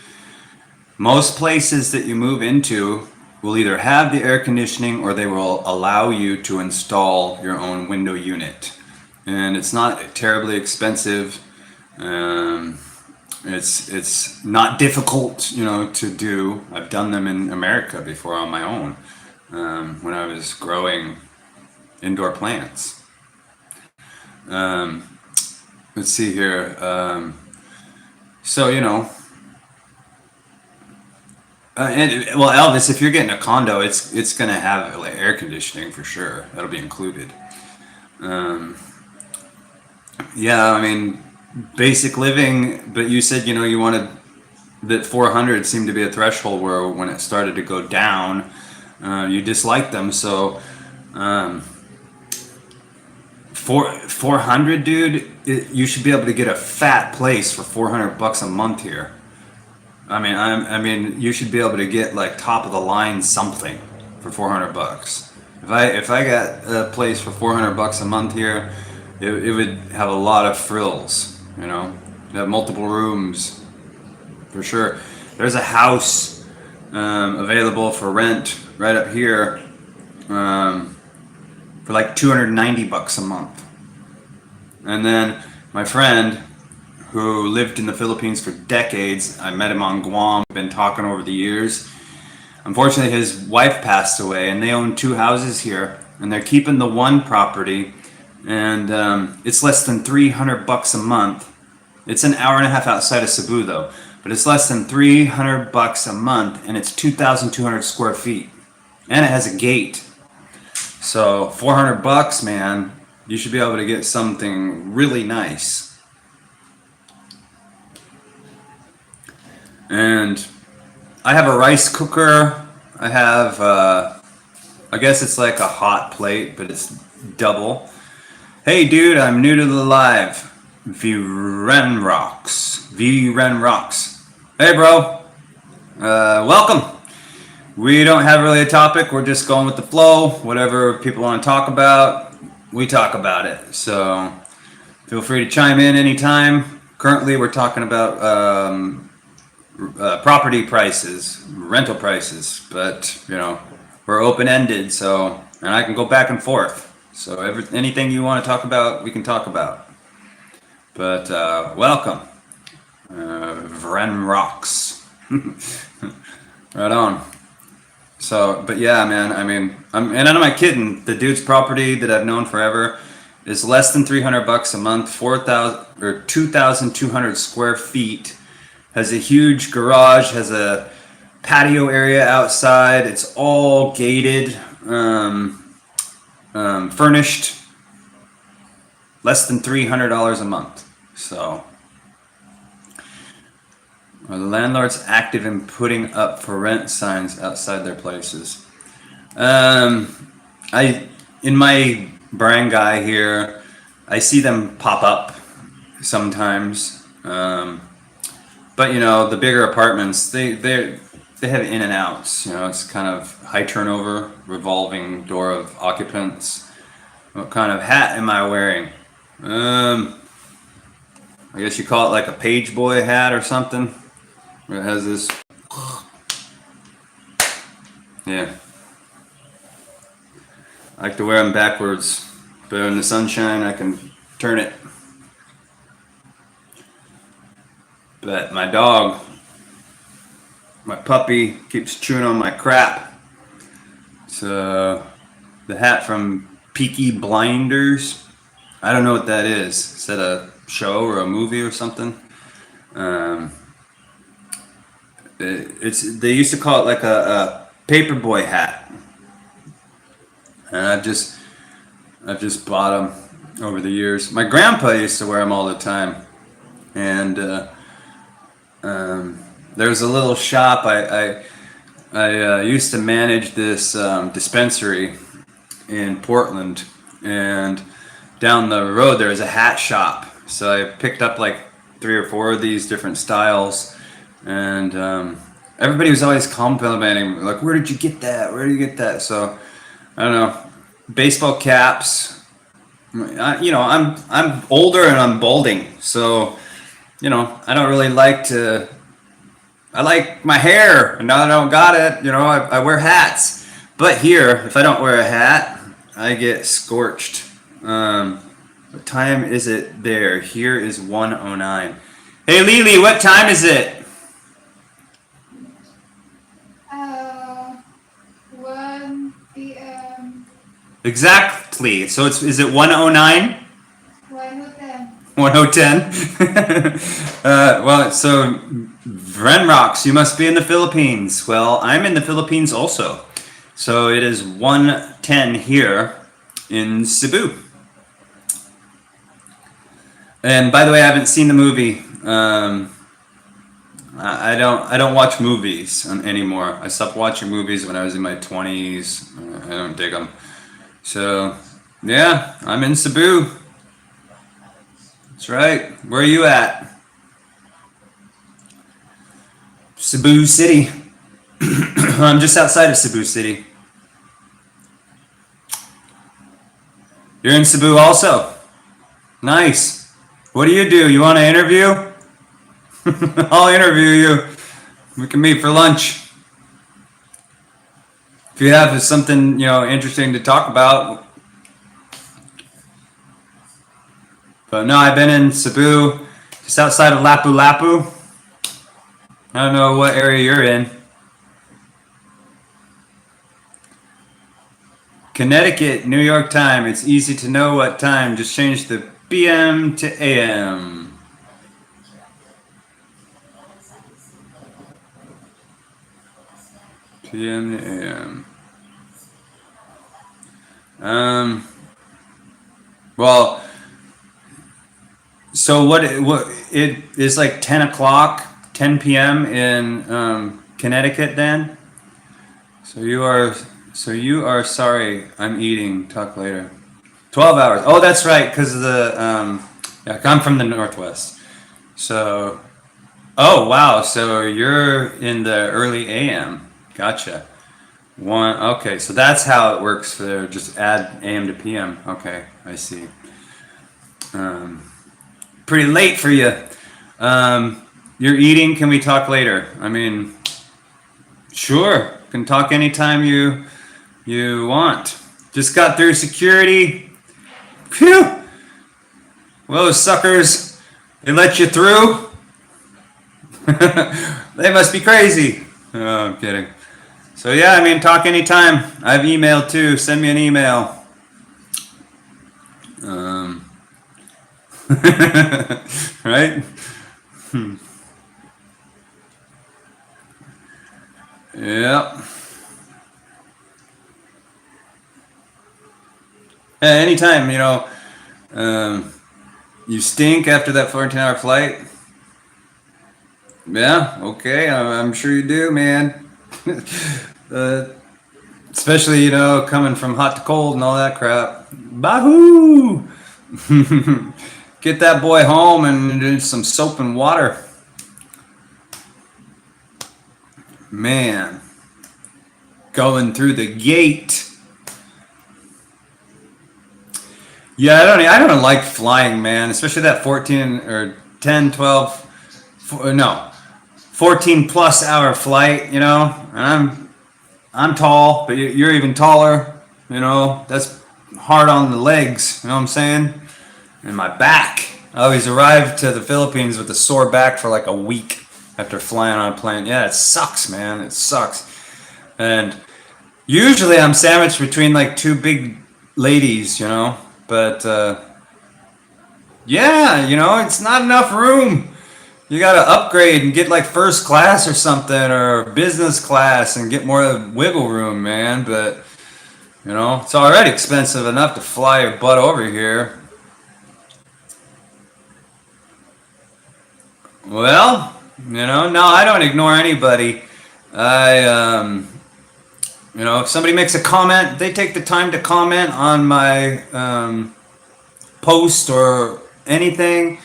most places that you move into will either have the air conditioning, or they will allow you to install your own window unit. And it's not terribly expensive. It's not difficult, to do. I've done them in America before on my own, when I was growing indoor plants. Let's see here. So, well, Elvis, if you're getting a condo, it's gonna have like air conditioning for sure. That'll be included. Yeah, I mean, basic living. But you said you wanted that 400 seemed to be a threshold where when it started to go down, you disliked them. So, 400, dude, you should be able to get a fat place for $400 a month here. I mean, you should be able to get like top of the line something for $400. If I got a place for $400 a month here, it would have a lot of frills. Have multiple rooms for sure. There's a house available for rent right up here for like $290 a month. And then my friend, who lived in the Philippines for decades, I met him on Guam, been talking over the years. Unfortunately, his wife passed away, and they own 2 houses here, and they're keeping the one property, and it's less than $300 a month. It's an hour and a half outside of Cebu, though, but it's less than $300 a month, and it's 2,200 square feet, and it has a gate. So $400, man, you should be able to get something really nice. And I have a rice cooker. I have, I guess it's like a hot plate, but it's double. Hey, dude, I'm new to the live. Viren Rocks. Hey, bro. Welcome. We don't have really a topic. We're just going with the flow. Whatever people want to talk about, we talk about it. So feel free to chime in anytime. Currently, we're talking about property prices, rental prices, but we're open-ended, so, and I can go back and forth. So anything you want to talk about, we can talk about. But welcome, Vren Rocks. Right on. So, but yeah, man, I mean, and I'm not kidding. The dude's property that I've known forever is less than $300 a month, 4,000 or 2,200 square feet. Has a huge garage, has a patio area outside. It's all gated, furnished. Less than $300 a month. So, are the landlords active in putting up for rent signs outside their places? In my barangay here, I see them pop up sometimes. But the bigger apartments, they have in and outs. It's kind of high turnover, revolving door of occupants. What kind of hat am I wearing? I guess you call it like a page boy hat or something. Where it has this. Yeah. I like to wear them backwards, but in the sunshine I can turn it. But my dog, my puppy, keeps chewing on my crap. It's the hat from Peaky Blinders. I don't know what that is. Is that a show or a movie or something? They used to call it like a paperboy hat. and I've just bought them over the years. My grandpa used to wear them all the time, and there's a little shop. I used to manage this dispensary in Portland, and down the road there's a hat shop. So I picked up like 3 or 4 of these different styles, and everybody was always complimenting me, like, "Where did you get that? Where did you get that?" So I don't know. Baseball caps. I'm older and I'm balding, so I don't really like to. I like my hair, and now that I don't got it, I wear hats. But here, if I don't wear a hat, I get scorched. What time is it there? Here is 1:09. Hey, Lily, what time is it? Uh, 1 p.m. Exactly. So is it 1:09? 1:10. 1:10. Well, so Vrenrox, you must be in the Philippines. Well, I'm in the Philippines also. So it is 1:10 here in Cebu. And by the way, I haven't seen the movie. I don't watch movies anymore. I stopped watching movies when I was in my 20s. I don't dig them. So yeah, I'm in Cebu. That's right. Where are you at? Cebu City. I'm just outside of Cebu City. You're in Cebu also. Nice. What do? You want to interview? I'll interview you. We can meet for lunch. If you have something, interesting to talk about. But no, I've been in Cebu, just outside of Lapu-Lapu. I don't know what area you're in. Connecticut, New York time. It's easy to know what time. Just change the PM to AM. PM to AM. Well, so what it is like 10 o'clock, 10 p.m. in Connecticut then? So you are sorry, I'm eating, talk later. 12 hours. Oh, that's right, because of the, yeah, I'm from the Northwest. So, oh, wow, so you're in the early AM. Gotcha. Okay, so that's how it works for just add AM to PM. Okay, I see. Pretty late for you. You're eating, can we talk later? I mean, sure, can talk anytime you want. Just got through security. Phew! Well, those suckers, they let you through? They must be crazy. Oh, I'm kidding. So yeah, I mean, talk anytime. I have email too. Send me an email. Right? Yeah. Anytime, you stink after that 14-hour flight. Yeah, okay, I'm sure you do, man. Especially, coming from hot to cold and all that crap. Bahoo! Get that boy home and do some soap and water. Man, going through the gate. Yeah, I don't like flying, man. Especially that 14 or 10, 12, no, 14 plus hour flight. And I'm tall, but you're even taller. That's hard on the legs. You know what I'm saying? And my back. I always arrived to the Philippines with a sore back for like a week after flying on a plane. Yeah, it sucks, man. It sucks. And usually I'm sandwiched between like two big ladies, But yeah, it's not enough room. You gotta upgrade and get like first class or something, or business class, and get more wiggle room, man. But You know, it's already expensive enough to fly your butt over here. Well, you know, no, I don't ignore anybody. I, you know, if somebody makes a comment, they take the time to comment on my post or anything,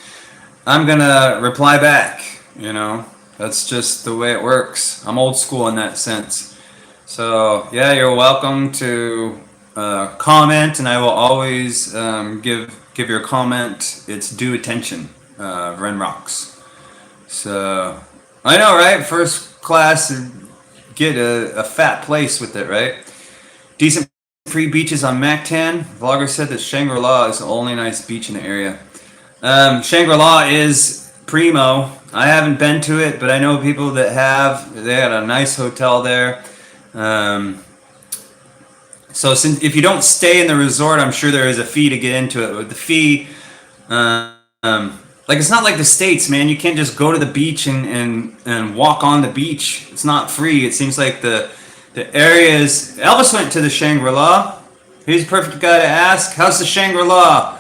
I'm gonna reply back. You know, that's just the way it works. I'm old school in that sense. So yeah, you're welcome to comment, and I will always give your comment its due attention. Ren rocks. So I know, right? First class, get a fat place with it, right? Decent free beaches on Mactan. Vlogger said that Shangri-La is the only nice beach in the area. Shangri-La is primo. I haven't been to it, but I know people that have. They had a nice hotel there. Um, so since if you don't stay in the resort, I'm sure there is a fee to get into it. But the fee, like it's not like the States, man. You can't just go to the beach and walk on the beach. It's not free. It seems like the areas. Elvis went to the Shangri-La. He's the perfect guy to ask. How's the Shangri-La?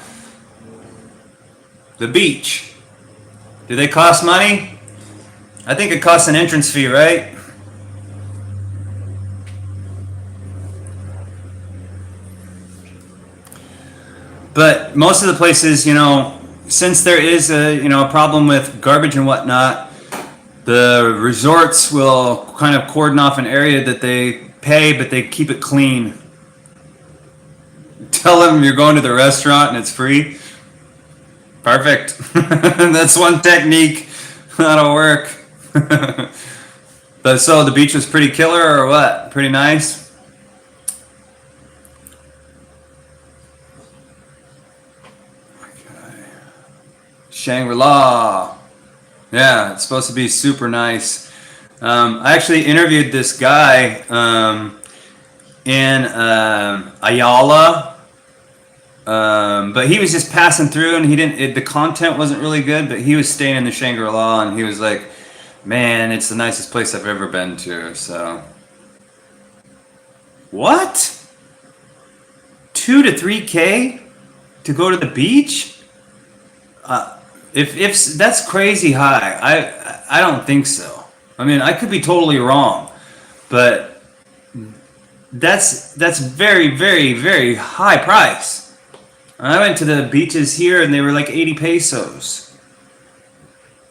The beach. Do they cost money? I think it costs an entrance fee, right? But most of the places, you know, since there is a problem with garbage and whatnot, the resorts will kind of cordon off an area that they pay, but they keep it clean. Tell them you're going to the restaurant and it's free. Perfect. That's one technique. That'll work. But so the beach was pretty killer or what? Pretty nice? Shangri-La. Yeah, it's supposed to be super nice. I actually interviewed this guy in Ayala, but he was just passing through, and he didn't. The content wasn't really good, but he was staying in the Shangri-La, and he was like, "Man, it's the nicest place I've ever been to." So, what? 2 to 3K to go to the beach? If that's crazy high, I don't think so. I mean, I could be totally wrong, but that's very very very high price. I went to the beaches here and they were like 80 pesos.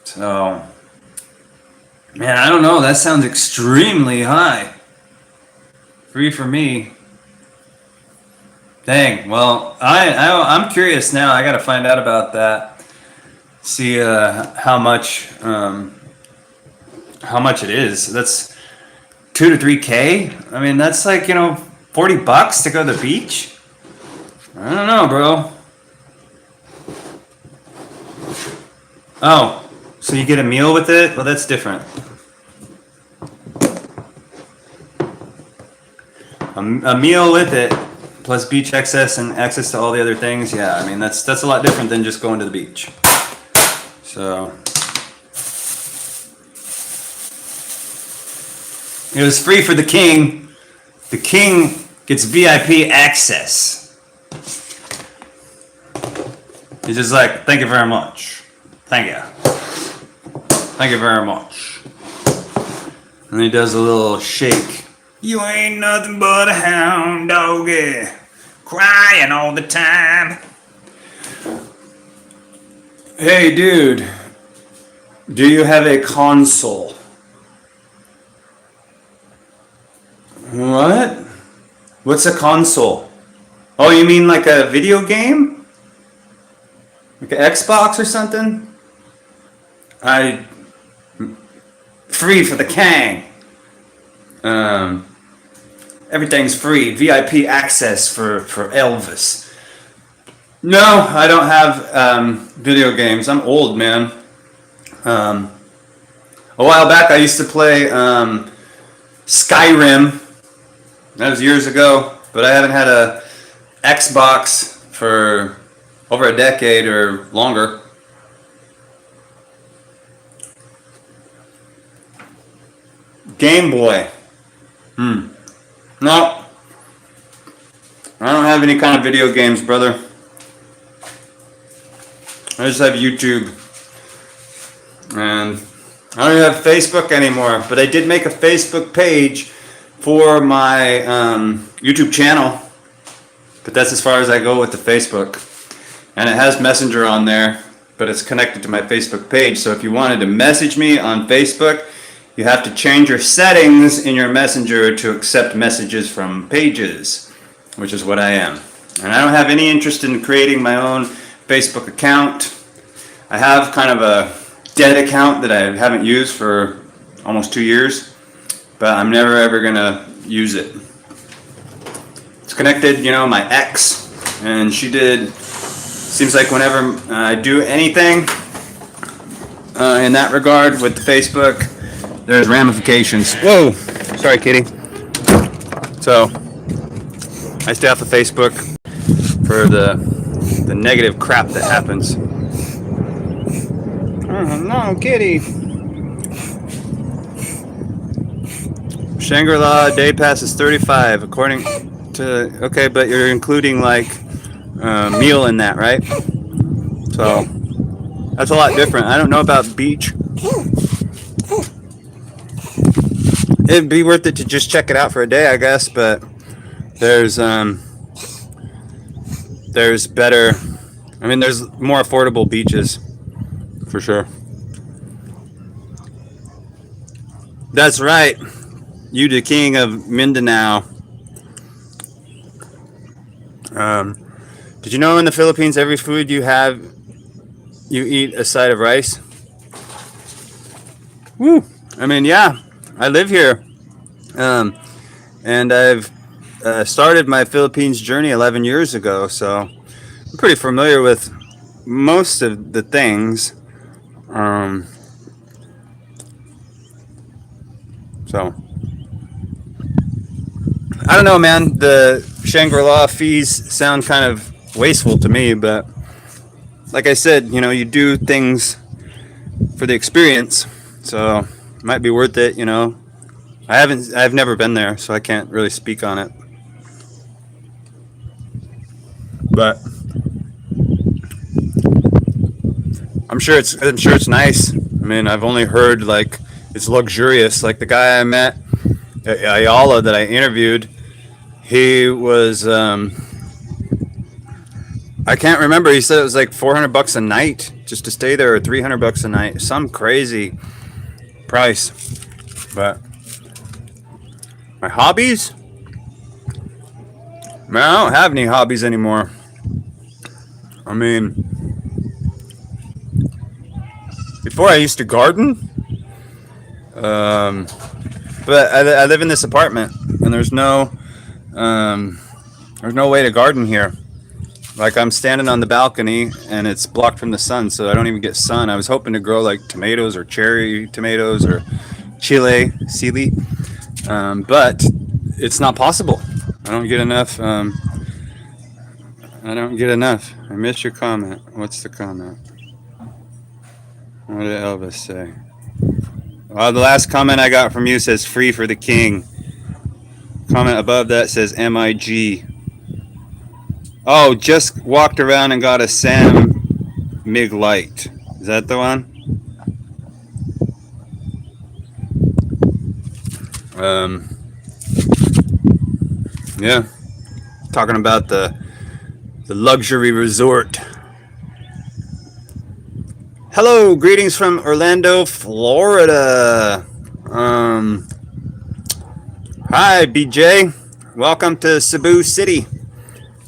So, man, I don't know. That sounds extremely high. Free for me. Dang. Well, I'm curious now. I got to find out about that. See how much it is. That's 2 to 3K. I mean, that's like $40 to go to the beach. I don't know, bro. Oh, so you get a meal with it? Well, that's different. A meal with it, plus beach access and access to all the other things. Yeah, I mean that's a lot different than just going to the beach. So it was free for the king. The king gets VIP access. He's just like, thank you very much. Thank you. Thank you very much. And he does a little shake. You ain't nothing but a hound doggy, crying all the time. Hey, dude, do you have a console? What? What's a console? Oh, you mean like a video game? Like an Xbox or something? Free for the Kang. Everything's free. VIP access for Elvis. No, I don't have video games. I'm old, man. A while back, I used to play Skyrim. That was years ago, but I haven't had a Xbox for over a decade or longer. Game Boy. No. have any kind of video games, brother. I just have YouTube. And I don't even have Facebook anymore, but I did make a Facebook page for my YouTube channel. But that's as far as I go with the Facebook. And it has Messenger on there, but it's connected to my Facebook page. So if you wanted to message me on Facebook, you have to change your settings in your Messenger to accept messages from pages, which is what I am. And I don't have any interest in creating my own Facebook account. I have kind of a dead account that I haven't used for almost 2 years, but I'm never ever gonna use it. It's connected, you know, my ex, and she did, seems like whenever I do anything in that regard with the Facebook, there's ramifications. Whoa, sorry kitty. So I stay off of Facebook for the negative crap that happens. Oh no, kitty. Shangri-La day pass is 35 according to, okay, but you're including like meal in that, right? So that's a lot different. I don't know about beach. It'd be worth it to just check it out for a day, I guess, but there's better, I mean, there's more affordable beaches for sure. That's right. You, the king of Mindanao. Did you know in the Philippines every food you eat a side of rice? Woo! I mean, yeah, I live here, and I've started my Philippines journey 11 years ago, so I'm pretty familiar with most of the things. So I don't know, man. The Shangri-La fees sound kind of wasteful to me, but like I said, you know, you do things for the experience, so it might be worth it, you know. I've never been there, so I can't really speak on it. But I'm sure it's nice. I mean, I've only heard like it's luxurious. Like the guy I met at Ayala that I interviewed, he was I can't remember. He said it was like $400 a night just to stay there, or $300 a night, some crazy price. But my hobbies? Man, I don't have any hobbies anymore. I mean, before I used to garden, but I live in this apartment, and there's no way to garden here. Like I'm standing on the balcony, and it's blocked from the sun, so I don't even get sun. I was hoping to grow like tomatoes or cherry tomatoes or chili, but it's not possible. I don't get enough. I missed your comment. What's the comment? What did Elvis say? Well, the last comment I got from you says free for the king. Comment above that says MIG. Oh, just walked around and got a Sam Mig Light. Is that the one? Yeah. Talking about the luxury resort. Hello, greetings from Orlando, Florida. Hi, BJ. Welcome to Cebu City.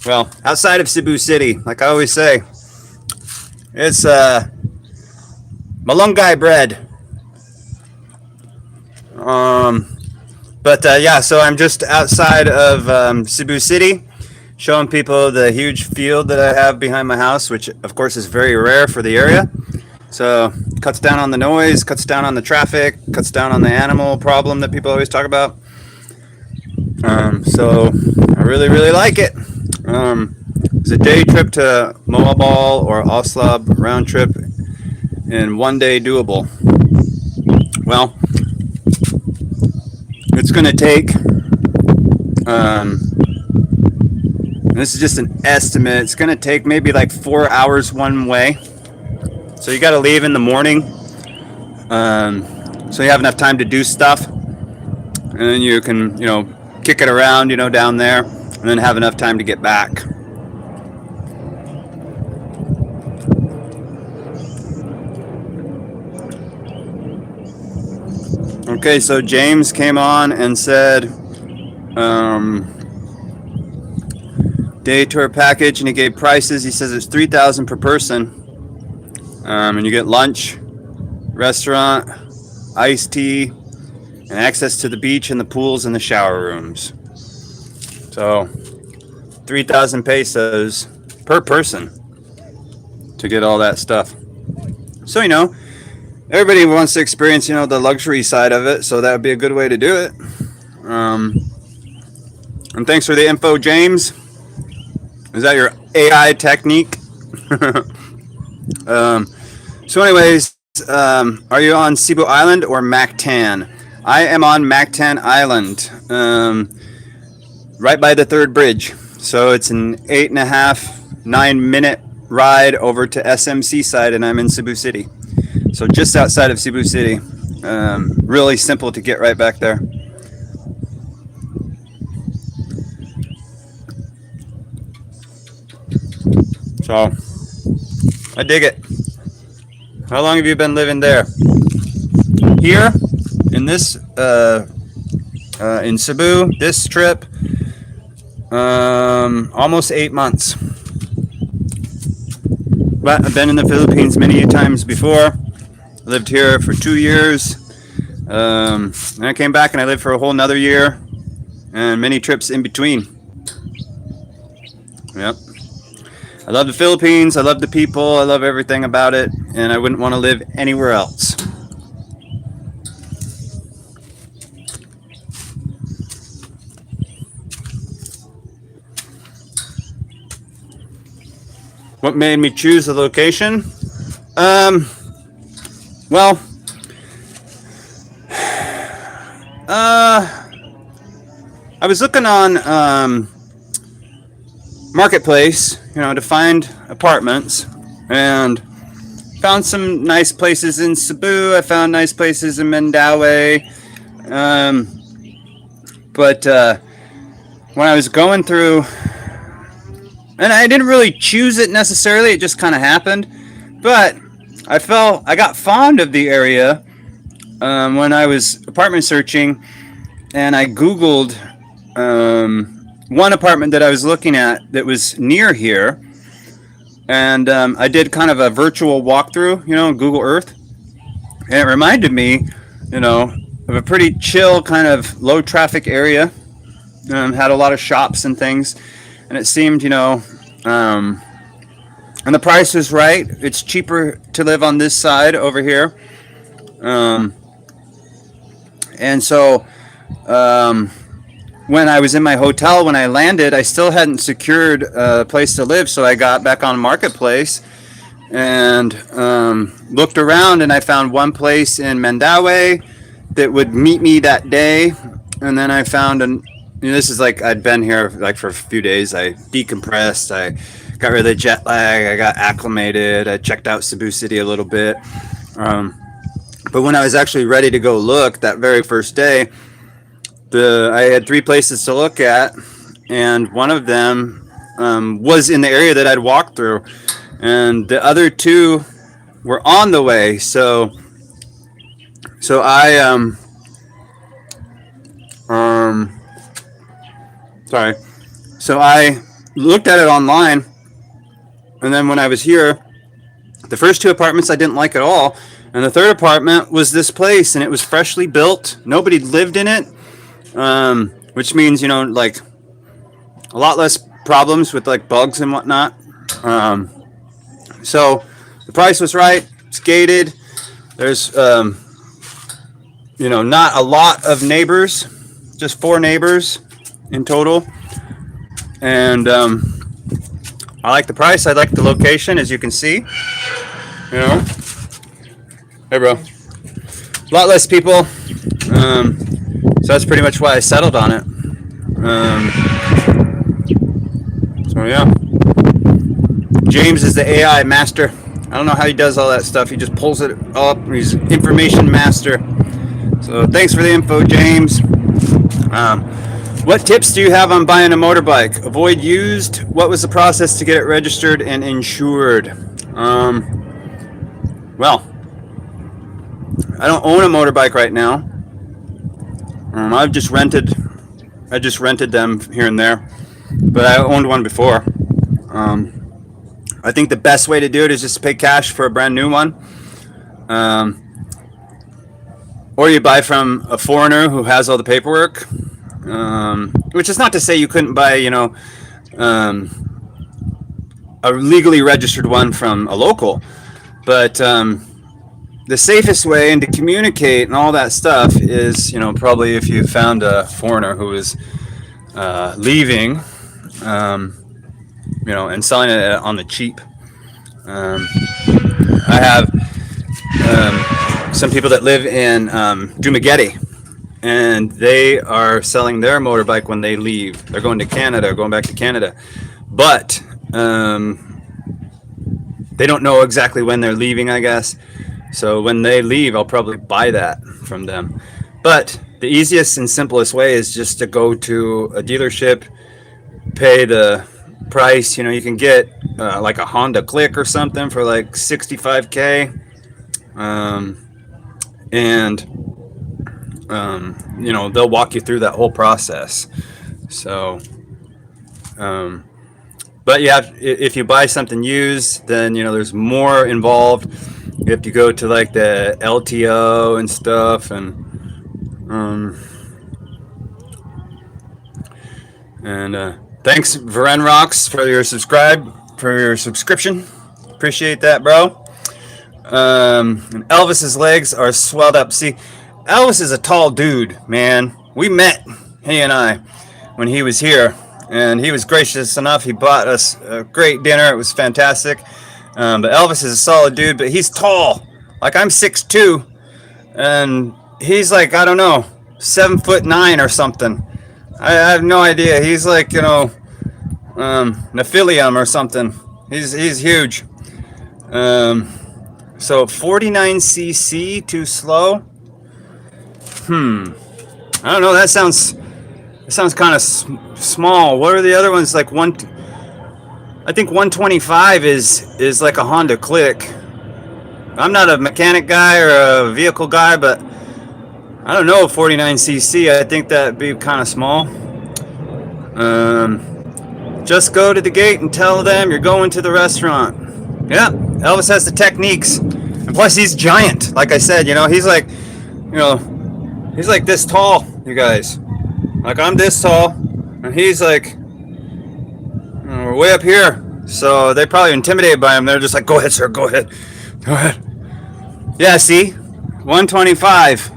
Well, outside of Cebu City, like I always say, it's malunggay bread. Yeah, so I'm just outside of Cebu City, showing people the huge field that I have behind my house, which of course is very rare for the area. So cuts down on the noise, cuts down on the traffic, cuts down on the animal problem that people always talk about. So I really, really like it. It's a day trip to Moabal or Oslab round trip, and 1 day doable. Well, it's going to take This is just an estimate. It's going to take maybe like 4 hours one way. So you got to leave in the morning, so you have enough time to do stuff, and then you can, kick it around, down there, and then have enough time to get back. Okay, so James came on and said, day tour package, and he gave prices. He says it's $3,000 per person, and you get lunch, restaurant, iced tea, and access to the beach and the pools and the shower rooms. So 3,000 pesos per person to get all that stuff. So everybody wants to experience the luxury side of it, so that would be a good way to do it. And thanks for the info, James. Is that your AI technique? So anyways, are you on Cebu Island or Mactan? I am on Mactan Island, right by the third bridge. So it's an 8.5, 9-minute ride over to SMC side, and I'm in Cebu City. So just outside of Cebu City. Really simple to get right back there. So I dig it. How long have you been living there? Here in this in Cebu, this trip, almost 8 months. But I've been in the Philippines many times before. Lived here for 2 years. And I came back and I lived for a whole nother year, and many trips in between. Yep. I love the Philippines. I love the people. I love everything about it, and I wouldn't want to live anywhere else. What made me choose the location? Well, I was looking on Marketplace, to find apartments, and found some nice places in Cebu. I found nice places in Mandaue. But when I was going through, and I didn't really choose it necessarily, it just kind of happened, but I got fond of the area when I was apartment searching, and I Googled one apartment that I was looking at that was near here, and I did kind of a virtual walkthrough, Google Earth, and it reminded me, of a pretty chill kind of low traffic area. Had a lot of shops and things, and it seemed, and the price was right. It's cheaper to live on this side over here, and so when I was in my hotel, when I landed, I still hadn't secured a place to live, so I got back on Marketplace and looked around, and I found one place in Mandaue that would meet me that day, and then I found this is like, I'd been here like for a few days. I decompressed, I got rid of the jet lag, I got acclimated, I checked out Cebu City a little bit, but when I was actually ready to go look that very first day, I had 3 places to look at, and one of them was in the area that I'd walked through, and the other 2 were on the way. So I So I looked at it online, and then when I was here, the first 2 apartments I didn't like at all, and the third apartment was this place, and it was freshly built. Nobody lived in it. Which means, like a lot less problems with like bugs and whatnot. So the price was right. It's gated. There's, not a lot of neighbors, just 4 neighbors in total. And, I like the price. I like the location, as you can see, Hey, bro, a lot less people. So that's pretty much why I settled on it. So So yeah, James is the AI master. I don't know how he does all that stuff. He just pulls it up. He's information master. So thanks for the info, James. Um, what tips do you have on buying a motorbike? Avoid used. What was the process to get it registered and insured? Well, I don't own a motorbike right now. I've just rented. I just rented them here and there, but I owned one before. Um, I think the best way to do it is just pay cash for a brand new one, um, or you buy from a foreigner who has all the paperwork. Which is not to say you couldn't buy, um, a legally registered one from a local, but the safest way and to communicate and all that stuff is, probably if you found a foreigner who is leaving, and selling it on the cheap. I have some people that live in Dumaguete, and they are selling their motorbike when they leave. They're going to Canada, going back to Canada, but they don't know exactly when they're leaving, I guess. So when they leave, I'll probably buy that from them. But the easiest and simplest way is just to go to a dealership, pay the price. You can get like a Honda Click or something for like 65K, and they'll walk you through that whole process. So, but yeah, if you buy something used, then there's more involved. You have to go to like the LTO and stuff, and thanks Varen Rocks for your subscription. Appreciate that, bro. And Elvis's legs are swelled up. See, Elvis is a tall dude, man. We met, he and I, when he was here, and he was gracious enough. He bought us a great dinner. It was fantastic. But Elvis is a solid dude, but he's tall. Like, I'm 6'2", and he's like, I don't know, 7'9" or something. I have no idea. He's like, Nephilim or something. He's huge. So 49cc too slow. I don't know. That sounds kind of small. What are the other ones? Like I think 125 is like a Honda Click. I'm not a mechanic guy or a vehicle guy, but I don't know, 49cc. I think that'd be kind of small. Just go to the gate and tell them you're going to the restaurant. Yeah, Elvis has the techniques, and plus he's giant. Like I said, he's like, he's like this tall. You guys, like I'm this tall, and he's like, we're way up here. So they probably intimidated by him. They're just like, go ahead, sir, go ahead. Yeah, see, 125.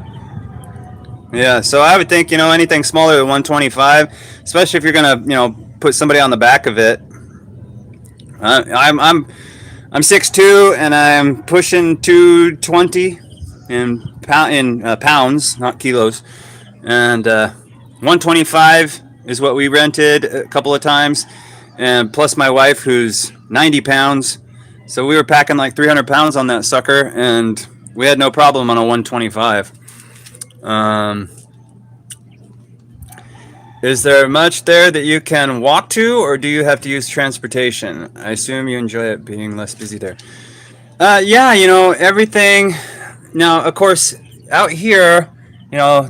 Yeah, so I would think, anything smaller than 125, especially if you're gonna, put somebody on the back of it. I'm 6'2", and I'm pushing 220 in pounds, not kilos, and 125 is what we rented a couple of times, and plus my wife, who's 90 pounds, so we were packing like 300 pounds on that sucker, and we had no problem on a 125. Is there much there that you can walk to, or do you have to use transportation? I assume you enjoy it being less busy there. Yeah, everything. Now, of course, out here,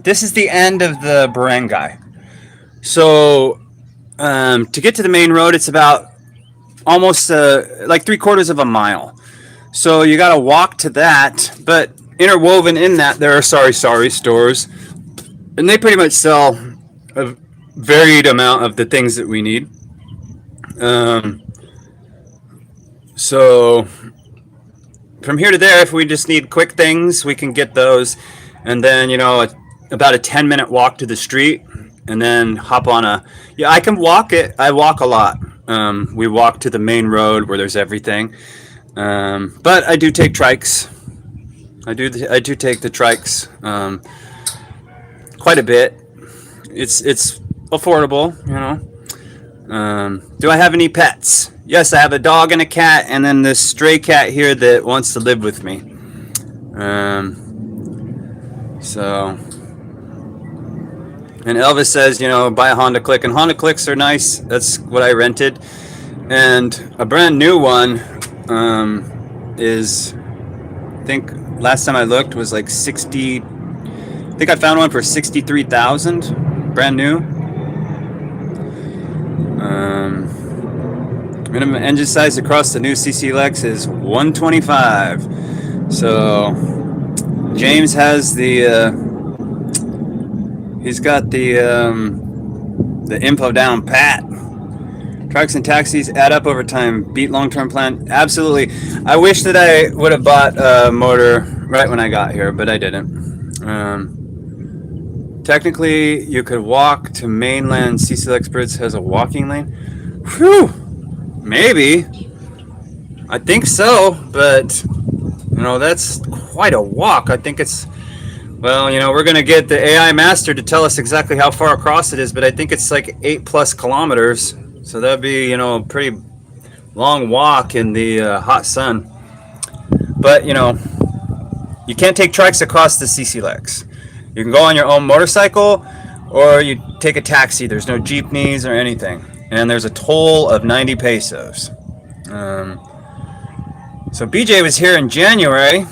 this is the end of the barangay. So, to get to the main road, it's about almost like 3/4 of a mile. So you got to walk to that, but interwoven in that, there are sorry stores, and they pretty much sell a varied amount of the things that we need. So from here to there, if we just need quick things, we can get those, and then about a 10-minute walk to the street, and then hop on I can walk it. I walk a lot. We walk to the main road where there's everything, but I do take trikes. I do take the trikes quite a bit. It's affordable, Do I have any pets? Yes, I have a dog and a cat, and then this stray cat here that wants to live with me. So, and Elvis says, buy a Honda Click, and Honda Clicks are nice. That's what I rented, and a brand new one is, I think last time I looked was like 60. I think I found one for 63,000, brand new. Minimum engine size across the new CC Lex is 125. So James has he's got the info down pat. Trucks and taxis add up over time. Beat long-term plan. Absolutely. I wish that I would have bought a motor right when I got here, but I didn't. Technically, you could walk to mainland. CC Lex Bridge has a walking lane. Whew. Maybe. I think so, but that's quite a walk. I think it's, well, we're going to get the AI master to tell us exactly how far across it is, but I think it's like 8+ kilometers. So that'd be, a pretty long walk in the hot sun. But, you can't take trikes across the CC Lex. You can go on your own motorcycle, or you take a taxi. There's no jeepneys or anything. And there's a toll of 90 pesos. So BJ was here in January,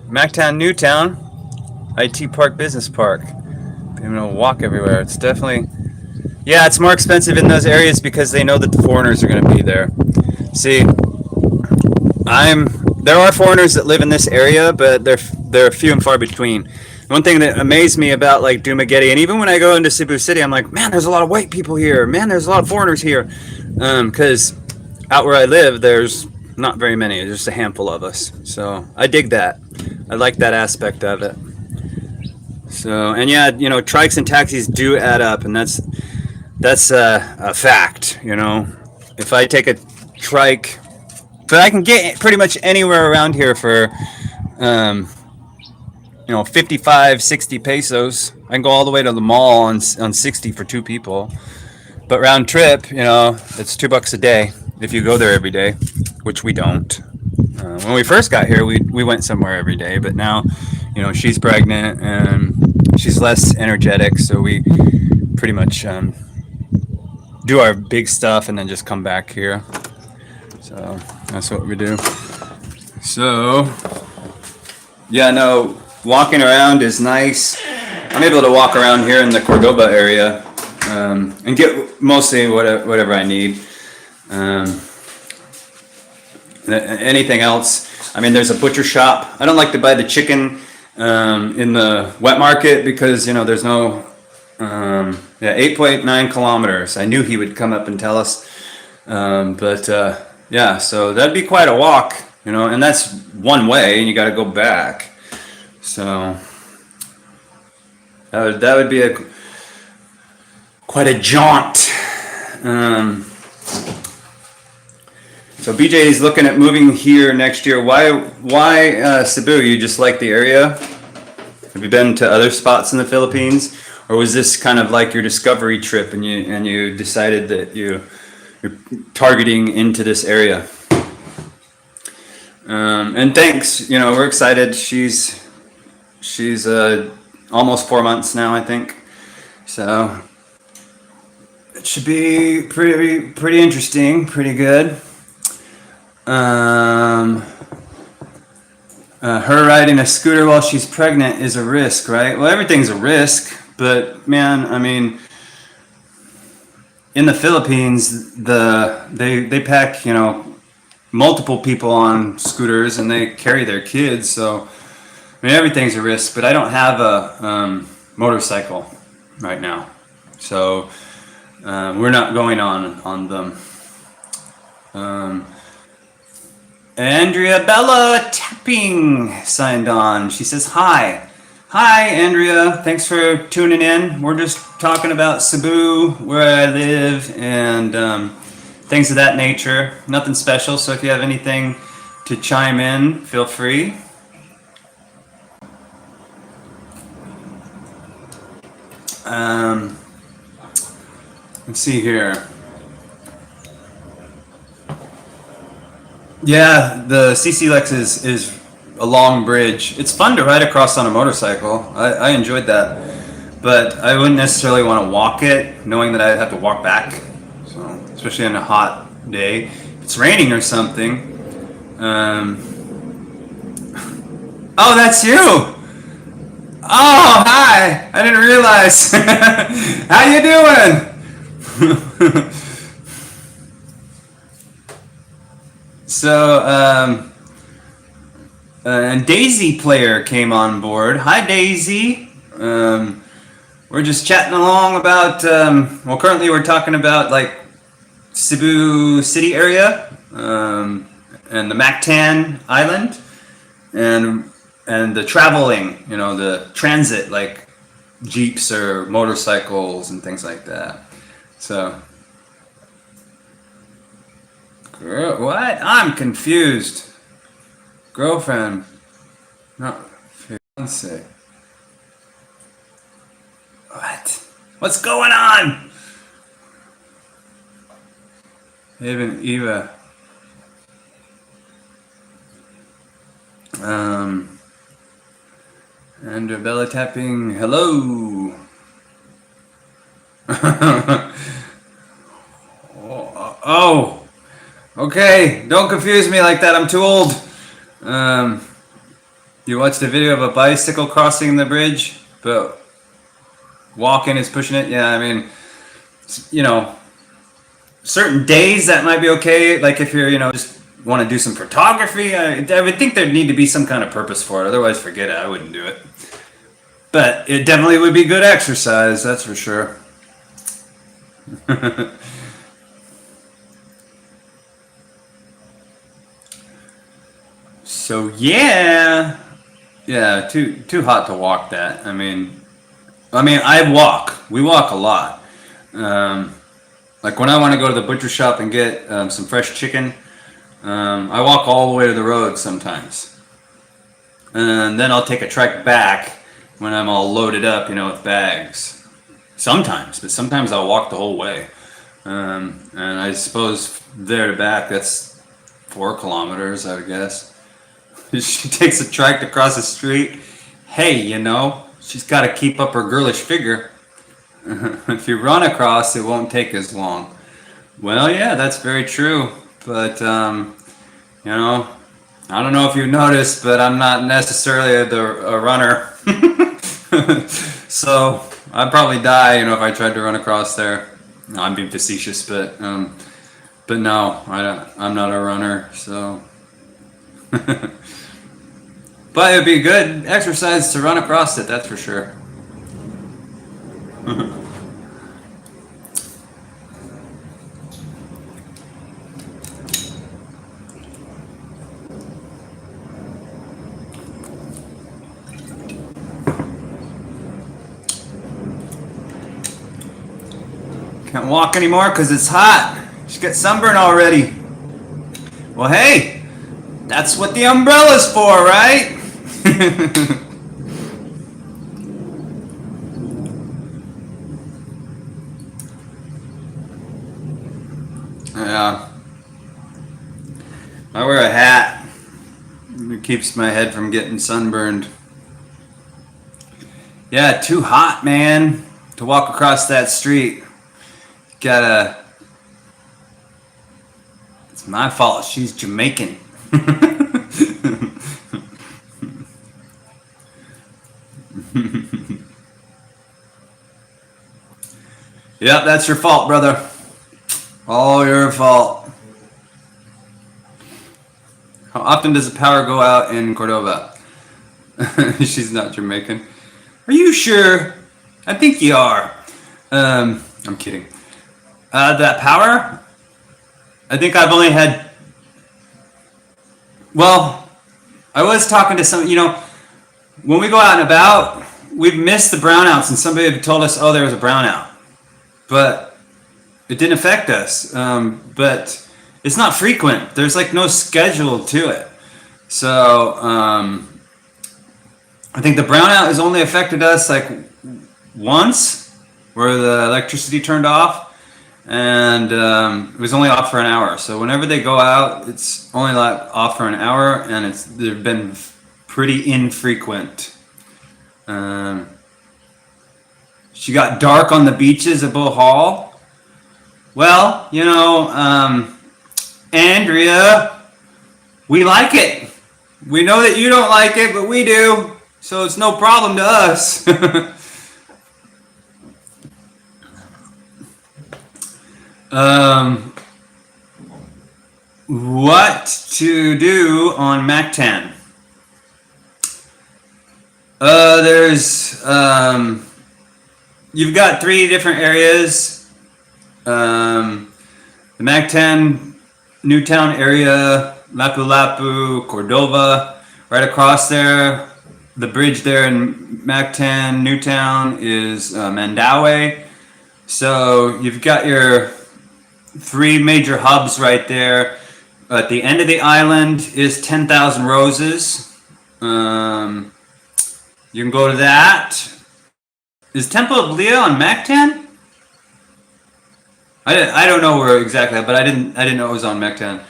Mactown, Newtown, IT Park Business Park. People don't walk everywhere. It's definitely, yeah, it's more expensive in those areas because they know that the foreigners are going to be there. See, there are foreigners that live in this area, but they're few and far between. One thing that amazed me about like Dumaguete, and even when I go into Cebu City, I'm like, man, there's a lot of white people here. Man, there's a lot of foreigners here. Because out where I live, there's not very many. There's just a handful of us. So I dig that. I like that aspect of it. So, and yeah, trikes and taxis do add up, and that's a fact. If I take a trike, but I can get pretty much anywhere around here for 55, 60 pesos. I can go all the way to the mall on 60 for 2 people. But round trip, it's $2 a day if you go there every day, which we don't. When we first got here, we went somewhere every day, but now, she's pregnant and she's less energetic, so we pretty much do our big stuff and then just come back here. So that's what we do. So, yeah, no, walking around is nice. I'm able to walk around here in the Cordoba area and get mostly whatever I need. Anything else? I mean, there's a butcher shop. I don't like to buy the chicken in the wet market because there's no 8.9 kilometers. I knew he would come up and tell us, but yeah, so that'd be quite a walk, and that's one way, and you got to go back. So that would be quite a jaunt. So BJ is looking at moving here next year. Why Cebu? You just like the area? Have you been to other spots in the Philippines, or was this kind of like your discovery trip, and you decided that you're targeting into this area? And thanks. We're excited. She's almost 4 months now, I think. So it should be pretty interesting, pretty good. Her riding a scooter while she's pregnant is a risk, right? Well, everything's a risk, but man, I mean, in the Philippines, they pack multiple people on scooters and they carry their kids, so I mean everything's a risk. But I don't have a motorcycle right now, so we're not going on them. Andrea Bella Tapping signed on. She says, hi. Hi, Andrea. Thanks for tuning in. We're just talking about Cebu, where I live, and things of that nature. Nothing special, so if you have anything to chime in, feel free. Let's see here. Yeah, the CC Lex is a long bridge. It's fun to ride across on a motorcycle. I enjoyed that, but I wouldn't necessarily want to walk it, knowing that I'd have to walk back. So, especially on a hot day, if it's raining or something. Oh, that's you. Oh, hi. I didn't realize. How you doing? So, and Daisy Player came on board. Hi, Daisy. We're just chatting along about. Well, currently we're talking about like Cebu City area, and the Mactan Island, and the traveling. You know, the transit like jeeps or motorcycles and things like that. So, what? I'm confused. Girlfriend, not fiance. What? What's going on? Even Eva. And belly tapping. Hello. Oh. Okay. Don't confuse me like that. I'm too old. You watched a video of a bicycle crossing the bridge, but walking is pushing it. Yeah, I mean, you know, certain days that might be okay. Like if you're, just want to do some photography, I would think there'd need to be some kind of purpose for it. Otherwise, forget it. I wouldn't do it. But it definitely would be good exercise. That's for sure. So yeah, too hot to walk that. I walk. We walk a lot. Like when I want to go to the butcher shop and get some fresh chicken, I walk all the way to the road sometimes, and then I'll take a trek back when I'm all loaded up, with bags. Sometimes, but sometimes I'll walk the whole way, and I suppose there to back that's 4 kilometers, I would guess. She takes a trike across the street. Hey, she's got to keep up her girlish figure. If you run across, it won't take as long. Well, yeah, that's very true. But, I don't know if you've noticed, but I'm not necessarily a runner. So I'd probably die, if I tried to run across there. No, I'm being facetious, but no, I'm not a runner, so. But it'd be good exercise to run across it, that's for sure. Can't walk anymore because it's hot. She got sunburn already. Well, hey, that's what the umbrella's for, right? Yeah. I wear a hat. It keeps my head from getting sunburned. Yeah, too hot, man, to walk across that street. Gotta. It's my fault. She's Jamaican. Yep, that's your fault, brother. All your fault. How often does the power go out in Cordova? She's not Jamaican. Are you sure? I think you are. I'm kidding. That power? I think I've only had. Well, I was talking to some. When we go out and about, we've missed the brownouts, and somebody had told us, "Oh, there was a brownout," but it didn't affect us. But it's not frequent. There's like no schedule to it. So I think the brownout has only affected us like once, where the electricity turned off. and it was only off for an hour. So whenever they go out, it's only off for an hour, and they've been pretty infrequent. Um, she got dark on the beaches of Bohol. Well, Andrea, we like it. We know that you don't like it, but we do. So it's no problem to us. um, what to do on Mactan? There's you've got three different areas. The Mactan Newtown area, Lapu-Lapu, Cordova, right across there. The bridge there in Mactan, Newtown is Mandaue. So you've got your three major hubs right there. At the end of the island is 10,000 Roses. You can go to that. Is Temple of Leah on Mactan? I don't know where exactly, but I didn't know it was on Mactan.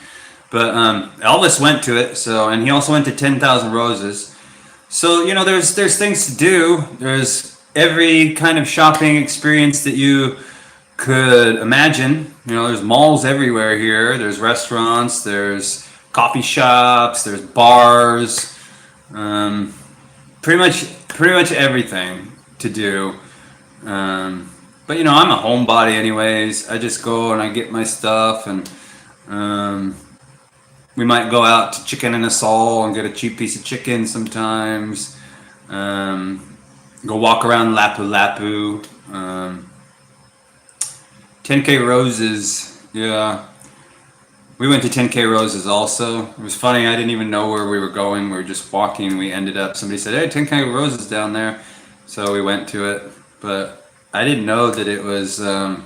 But Elvis went to it, and he also went to 10,000 Roses. So there's things to do. There's every kind of shopping experience that you could imagine. There's malls everywhere here. There's restaurants. There's coffee shops. There's bars. Pretty much everything to do. But I'm a homebody anyways. I just go and I get my stuff, and we might go out to Chicken and a Soul and get a cheap piece of chicken sometimes. Go walk around Lapu-Lapu. 10K Roses, yeah. We went to 10K Roses also. It was funny, I didn't even know where we were going. We were just walking. We ended up, somebody said, hey, 10K Roses down there. So we went to it. But I didn't know that it was, I'm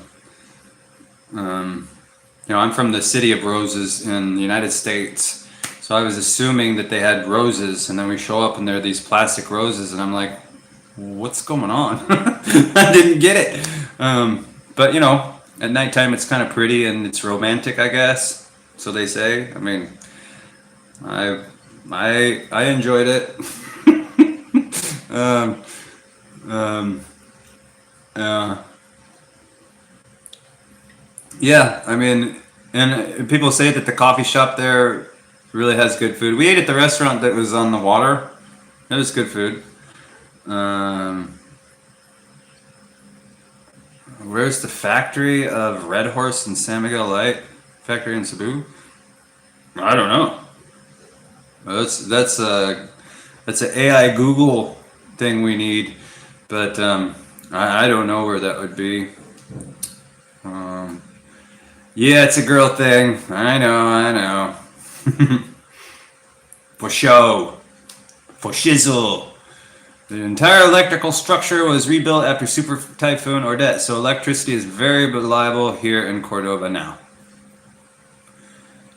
from the city of Roses in the United States. So I was assuming that they had roses, and then we show up and there are these plastic roses, and I'm like, what's going on? I didn't get it. But at nighttime it's kind of pretty and it's romantic, I guess. So they say. I mean, I enjoyed it. um, yeah, I mean, and people say that the coffee shop there really has good food. We ate at the restaurant that was on the water. It was good food. Where's the factory of Red Horse and San Miguel Light? Factory in Cebu? I don't know. That's an AI Google thing we need, but I don't know where that would be. Yeah, it's a girl thing. I know. For show. For shizzle. The entire electrical structure was rebuilt after Super Typhoon Odette, so electricity is very reliable here in Cordova now.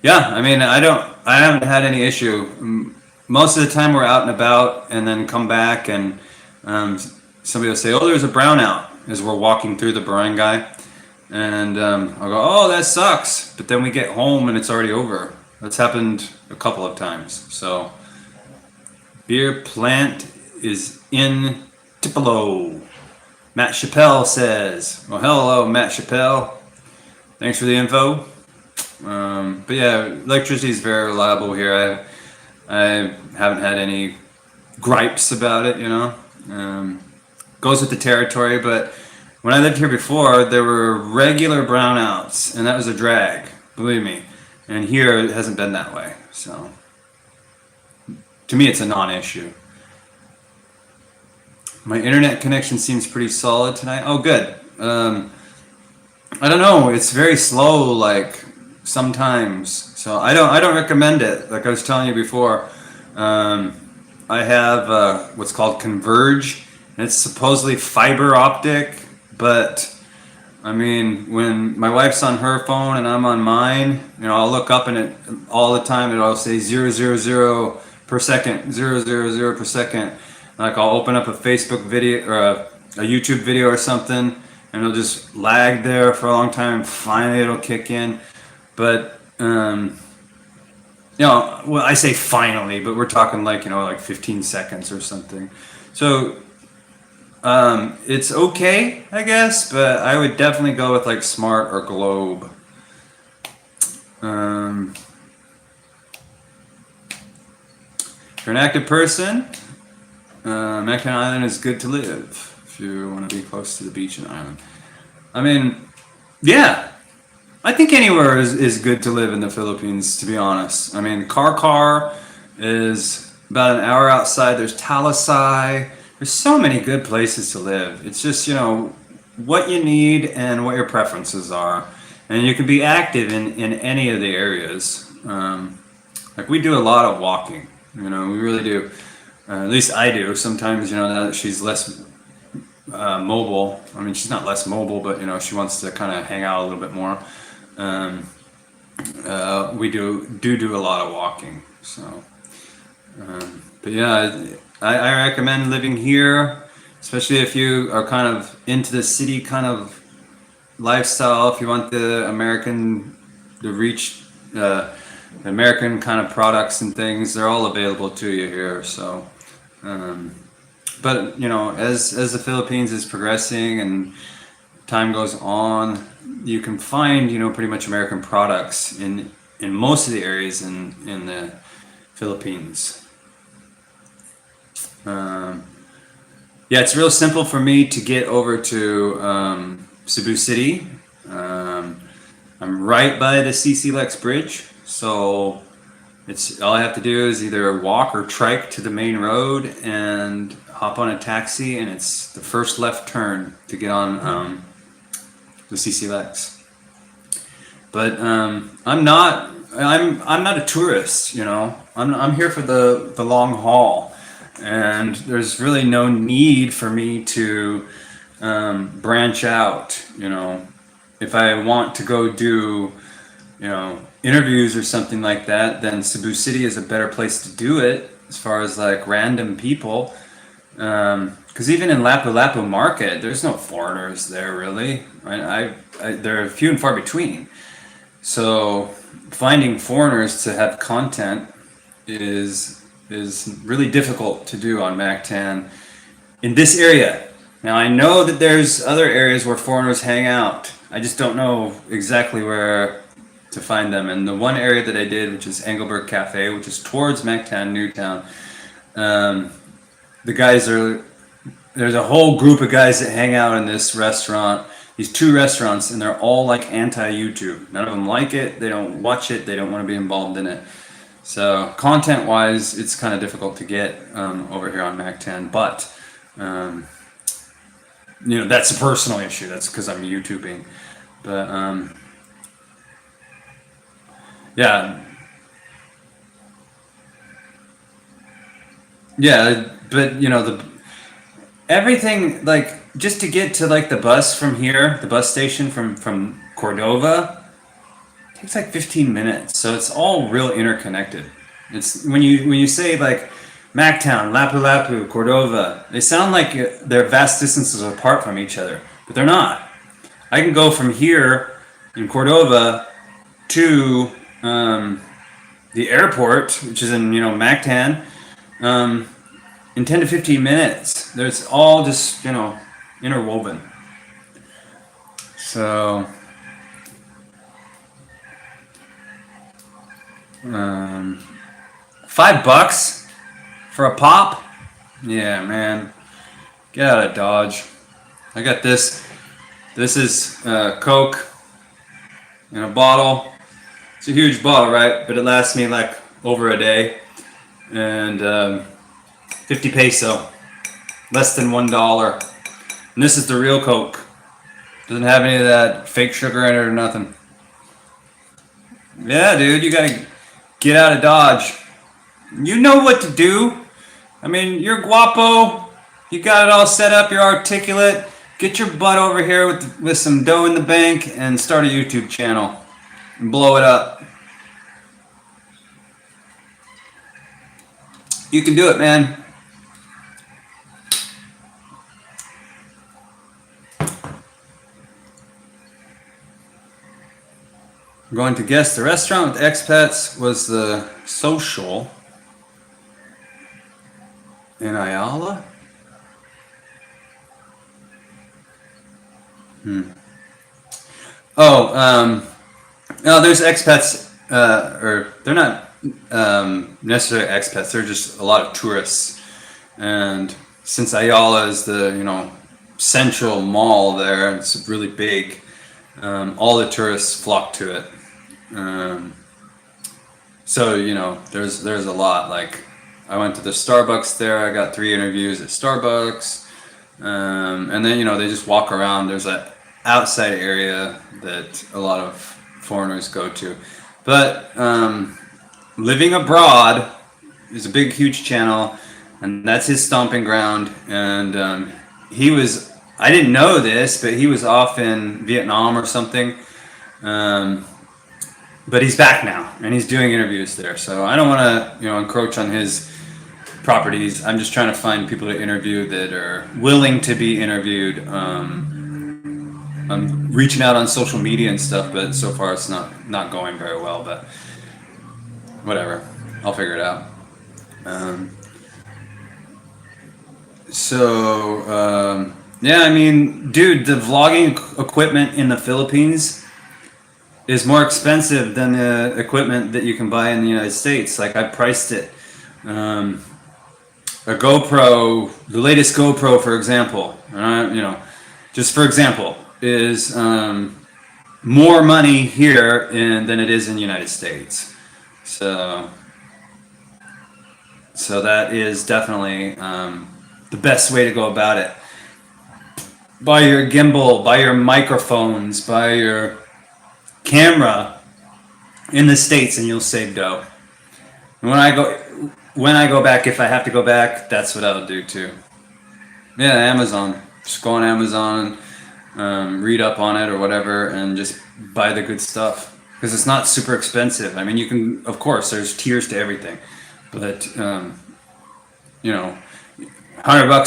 Yeah, I mean, I haven't had any issue. Most of the time we're out and about, and then come back, and somebody will say, "Oh, there's a brownout," as we're walking through the barangay, and I'll go, "Oh, that sucks," but then we get home and it's already over. That's happened a couple of times. So, beer plant is in Tupelo. Matt Chappelle says, well, hello, Matt Chappelle. Thanks for the info. But yeah, electricity is very reliable here. I haven't had any gripes about it, Goes with the territory, but when I lived here before, there were regular brownouts, and that was a drag, believe me. And here, it hasn't been that way, so to me, it's a non-issue. My internet connection seems pretty solid tonight. Oh, good. I don't know. It's very slow, like sometimes. So I don't recommend it. Like I was telling you before, I have what's called Converge, and it's supposedly fiber optic. But I mean, when my wife's on her phone and I'm on mine, I'll look up and it all the time. It'll say 000 per second, 000 per second. Like I'll open up a Facebook video or a YouTube video or something, and it'll just lag there for a long time. Finally, it'll kick in. But well, I say finally, but we're talking like like 15 seconds or something. So it's okay, I guess, but I would definitely go with like Smart or Globe. Um, if you're an active person, Mactan Island is good to live if you want to be close to the beach and island. I mean, yeah, I think anywhere is good to live in the Philippines, to be honest. I mean, Car is about an hour outside. There's Talisay. There's so many good places to live. It's just, what you need and what your preferences are. And you can be active in any of the areas. Like we do a lot of walking, we really do. At least I do. Sometimes, now that she's less mobile. I mean, she's not less mobile, but she wants to kind of hang out a little bit more. Um, we do a lot of walking. So, but yeah, I recommend living here, especially if you are kind of into the city kind of lifestyle. If you want the reach, the American kind of products and things, they're all available to you here. So. But as the Philippines is progressing and time goes on, you can find pretty much American products in most of the areas in the Philippines. Yeah, it's real simple for me to get over to Cebu City. I'm right by the CC Lex Bridge, so it's all I have to do is either walk or trike to the main road and hop on a taxi, and it's the first left turn to get on the CC Lex. But I'm not a tourist, I'm here for the long haul, and there's really no need for me to branch out. If I want to go do interviews or something like that, then Cebu City is a better place to do it as far as like random people. Because even in Lapu-Lapu Market, there's no foreigners there really. They're few and far between. So finding foreigners to have content is really difficult to do on Mactan in this area. Now I know that there's other areas where foreigners hang out. I just don't know exactly where to find them. And the one area that I did, which is Engelberg Cafe, which is towards Mactan, Newtown, there's a whole group of guys that hang out in this restaurant, these two restaurants, and they're all like anti-YouTube. None of them like it, they don't watch it, they don't want to be involved in it. So content-wise, it's kind of difficult to get over here on Mactan, but that's a personal issue. That's because I'm YouTubing. But yeah, but everything, like, just to get to like the bus from here, the bus station from Cordova, takes like 15 minutes. So it's all real interconnected. It's when you say like Mactown, Lapu-Lapu, Cordova, they sound like they're vast distances apart from each other, but they're not. I can go from here in Cordova to the airport, which is in Mactan, in 10 to 15 minutes. There's all just interwoven. So $5 for a pop? Yeah, man. Get out of Dodge. I got this. This is Coke in a bottle. It's a huge bottle, right? But it lasts me like over a day. And 50 peso. Less than $1. And this is the real Coke. Doesn't have any of that fake sugar in it or nothing. Yeah, dude, you gotta get out of Dodge. You know what to do. I mean, you're guapo. You got it all set up. You're articulate. Get your butt over here with some dough in the bank and start a YouTube channel and blow it up. You can do it, man. I'm going to guess the restaurant with expats was the Social in Ayala. Oh, no, there's expats, or they're not necessarily expats. They're just a lot of tourists. And since Ayala is the central mall there, it's really big. All the tourists flock to it. Um, so there's a lot. Like I went to the Starbucks there. I got 3 interviews at Starbucks, and then they just walk around. There's a outside area that a lot of foreigners go to, but living abroad is a big, huge channel, and that's his stomping ground. And he was, I didn't know this, but he was off in Vietnam or something. Um, but he's back now, and he's doing interviews there. So I don't want to, encroach on his properties. I'm just trying to find people to interview that are willing to be interviewed. I'm reaching out on social media and stuff, but so far it's not going very well. But whatever, I'll figure it out. Um, yeah, I mean, dude, the vlogging equipment in the Philippines is more expensive than the equipment that you can buy in the United States. Like I priced it. A GoPro, the latest GoPro, for example, just for example, is more money here than it is in the United States. So that is definitely the best way to go about it. Buy your gimbal, buy your microphones, buy your camera in the States, and you'll save dough. And when I go back, if I have to go back, that's what I'll do too. Yeah, Amazon. Just go on Amazon, read up on it or whatever, and just buy the good stuff because it's not super expensive. I mean, you can, of course, there's tiers to everything, but $100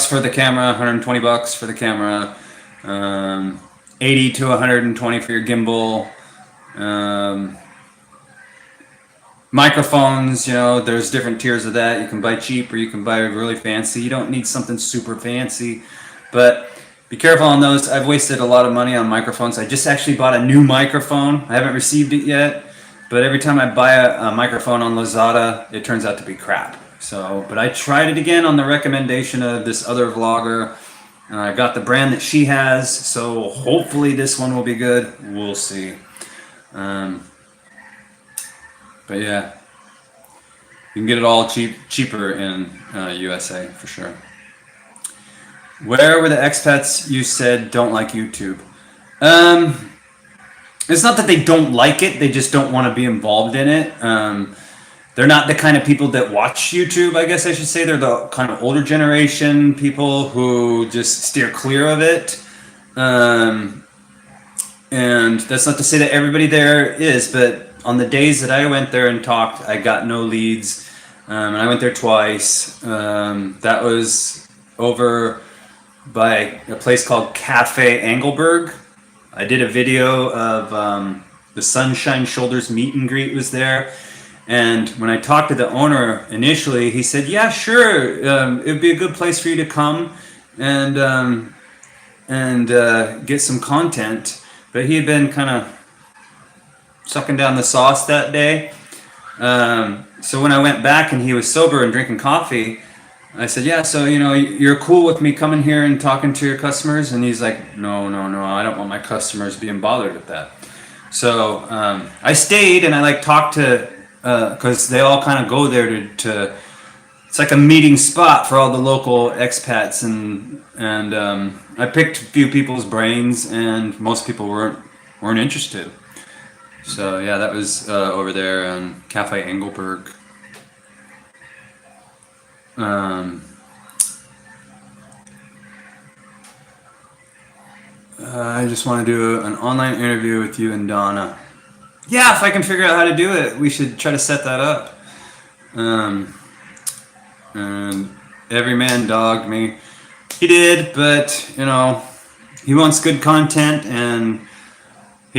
for the camera, $120 for the camera, 80 to 120 for your gimbal. Microphones, there's different tiers of that. You can buy cheap or you can buy really fancy. You don't need something super fancy, but be careful on those. I've wasted a lot of money on microphones. I just actually bought a new microphone. I haven't received it yet, but every time I buy a microphone on Lazada, it turns out to be crap. So, but I tried it again on the recommendation of this other vlogger. I got the brand that she has, so hopefully this one will be good. We'll see. But yeah, you can get it all cheaper in USA for sure. Where were the expats you said don't like YouTube? It's not that they don't like it; they just don't want to be involved in it. They're not the kind of people that watch YouTube, I guess I should say. They're the kind of older generation people who just steer clear of it. And that's not to say that everybody there is, but on the days that I went there and talked, I got no leads. And I went there twice. That was over by a place called Cafe Engelberg. I did a video of the Sunshine Shoulders meet and greet was there. And when I talked to the owner initially, he said, "Yeah, sure, it would be a good place for you to come and get some content." But he had been kind of sucking down the sauce that day. So when I went back and he was sober and drinking coffee, I said, "Yeah, so you're cool with me coming here and talking to your customers?" And he's like, "No, I don't want my customers being bothered with that." So I stayed and I talked to. Because they all kind of go there to it's like a meeting spot for all the local expats, and I picked a few people's brains, and most people weren't interested. So yeah, that was over there in Cafe Engelberg. I just want to do an online interview with you and Donna. Yeah, if I can figure out how to do it, we should try to set that up. And every man dogged me. He did, but he wants good content, and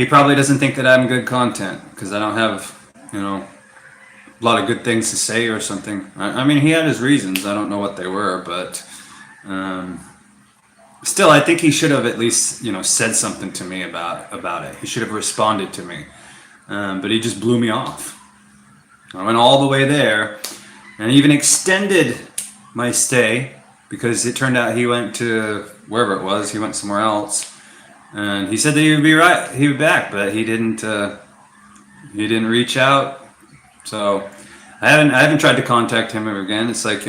he probably doesn't think that I'm good content because I don't have, a lot of good things to say or something. I mean, he had his reasons. I don't know what they were, but um, still, I think he should have at least, said something to me about it. He should have responded to me, but he just blew me off. I went all the way there, and even extended my stay because it turned out he went to wherever it was. He went somewhere else, and he said that he would be right. He would be back, but he didn't. He didn't reach out. So I haven't tried to contact him ever again. It's like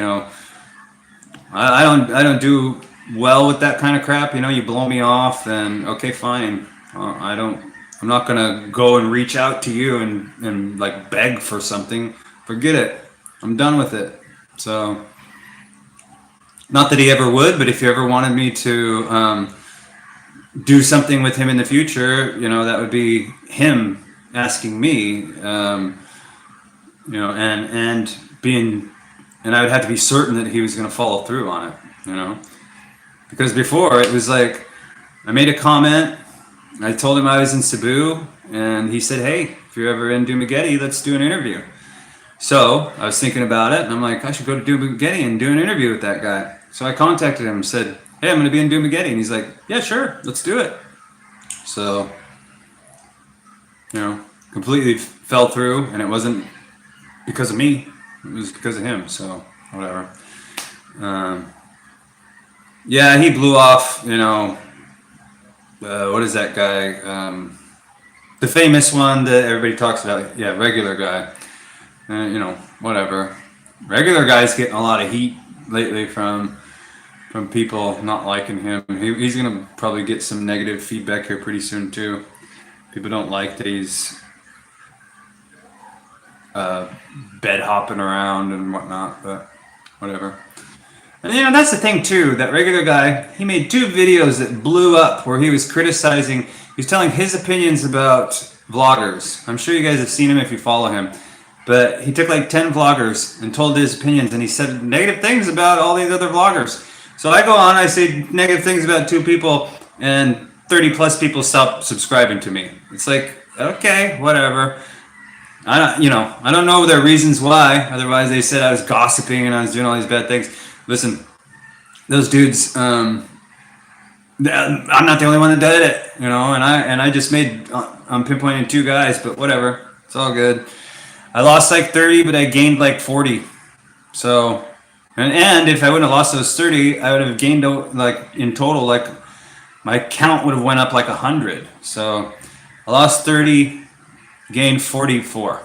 I don't do well with that kind of crap. You blow me off, then okay, fine. I don't. I'm not gonna go and reach out to you and like beg for something. Forget it. I'm done with it. So, not that he ever would, but if you ever wanted me to do something with him in the future, that would be him asking me, and being, and I would have to be certain that he was going to follow through on it, because before it was like I made a comment. I told him I was in Cebu, and he said, "Hey, if you're ever in Dumaguete, let's do an interview." So I was thinking about it, and I'm like, I should go to Dumaguete and do an interview with that guy. So I contacted him and said, "Hey, I'm going to be in Dumaguete," and he's like, "Yeah, sure, let's do it." So, completely fell through, and it wasn't because of me; it was because of him. So whatever. Yeah, he blew off. What is that guy? The famous one that everybody talks about. Yeah, regular guy. Whatever. Regular guy's getting a lot of heat lately from people not liking him. He's gonna probably get some negative feedback here pretty soon too. People don't like that he's bed hopping around and whatnot, but whatever. And that's the thing too. That regular guy, he made 2 videos that blew up where he was criticizing. He was telling his opinions about vloggers. I'm sure you guys have seen him if you follow him. But he took like 10 vloggers and told his opinions, and he said negative things about all these other vloggers. So I go on, I say negative things about 2 people, and 30 plus people stop subscribing to me. It's like, okay, whatever. I don't know their reasons why. Otherwise, they said I was gossiping and I was doing all these bad things. Listen, those dudes. I'm not the only one that did it, and I just made. I'm pinpointing 2 guys, but whatever. It's all good. I lost like 30, but I gained like 40. So, and if I wouldn't have lost those 30, I would have gained like in total, like my count would have went up like 100. So I lost 30, gained 44.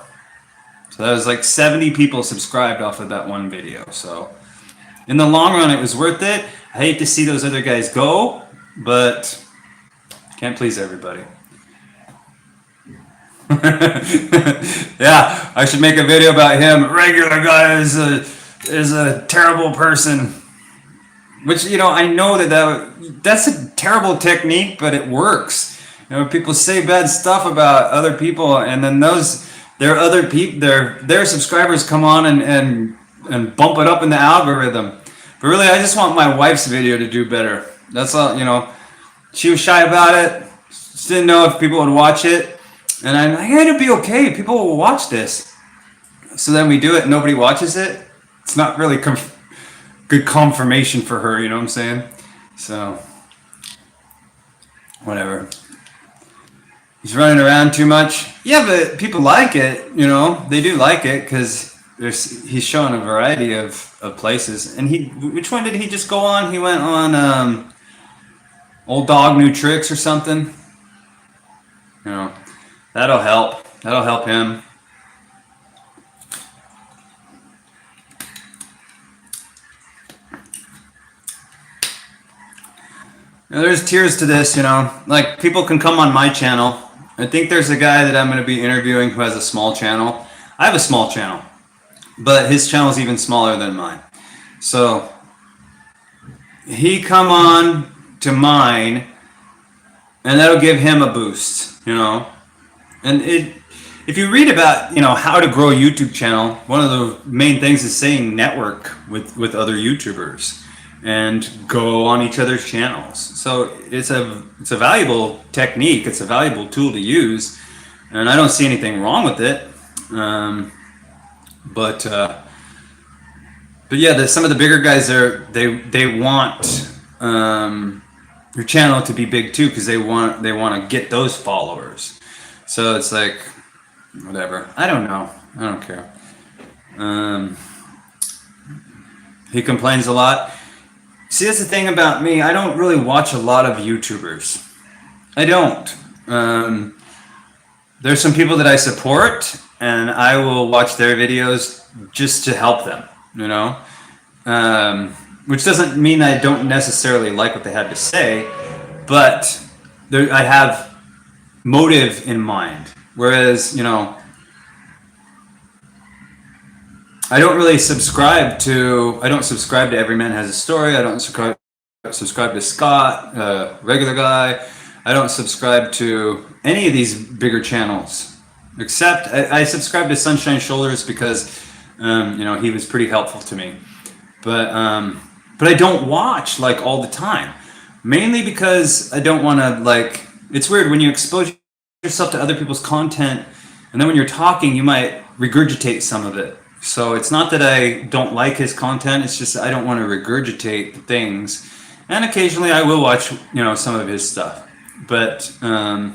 So that was like 70 people subscribed off of that one video. So in the long run, it was worth it. I hate to see those other guys go, but can't please everybody. Yeah, I should make a video about him. Regular guy is a terrible person. Which I know that's a terrible technique, but it works. People say bad stuff about other people, and then their subscribers come on and bump it up in the algorithm. But really, I just want my wife's video to do better. That's all. She was shy about it. Just didn't know if people would watch it. And I'm like, hey, it'll be okay. People will watch this. So then we do it and nobody watches it. It's not really good confirmation for her, you know what I'm saying? So, whatever. He's running around too much. Yeah, but people like it, They do like it because he's showing a variety of places. And which one did he just go on? He went on Old Dog New Tricks or something. That'll help. That'll help him. Now, there's tiers to this, Like, people can come on my channel. I think there's a guy that I'm going to be interviewing who has a small channel. I have a small channel, but his channel is even smaller than mine. So, he come on to mine, and that'll give him a boost, And if you read about, how to grow a YouTube channel, one of the main things is saying network with other YouTubers. and go on each other's channels. So it's a valuable technique. It's a valuable tool to use, and I don't see anything wrong with it. Um, but but yeah, some of the bigger guys they want your channel to be big too, because they want to get those followers. So it's like, whatever. I don't know. I don't care. Um, he complains a lot. See, that's the thing about me. I don't really watch a lot of YouTubers. I don't. There's some people that I support, and I will watch their videos just to help them. You know, which doesn't mean I don't necessarily like what they have to say, but I have motive in mind. Whereas, I don't subscribe to Every Man Has a Story. I don't subscribe to Scott, regular guy. I don't subscribe to any of these bigger channels, except I subscribe to Sunshine Shoulders because, he was pretty helpful to me. But I don't watch like all the time, mainly because I don't want to like. It's weird when you expose yourself to other people's content, and then when you're talking, you might regurgitate some of it. So it's not that I don't like his content; it's just I don't want to regurgitate things. And occasionally, I will watch some of his stuff, but I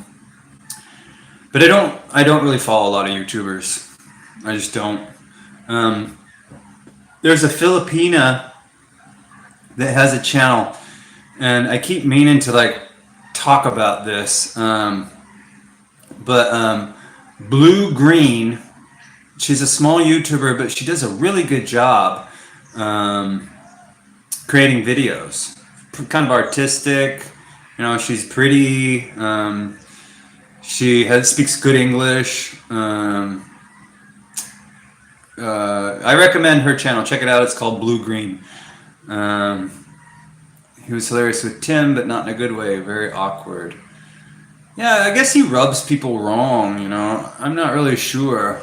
don't really follow a lot of YouTubers. I just don't. There's a Filipina that has a channel, and I keep meaning to like talk about this. But Blue Green, she's a small YouTuber, but she does a really good job creating videos. Kind of artistic, she's pretty. She speaks good English. I recommend her channel. Check it out. It's called Blue Green. He was hilarious with Tim, but not in a good way. Very awkward. Yeah, I guess he rubs people wrong. I'm not really sure.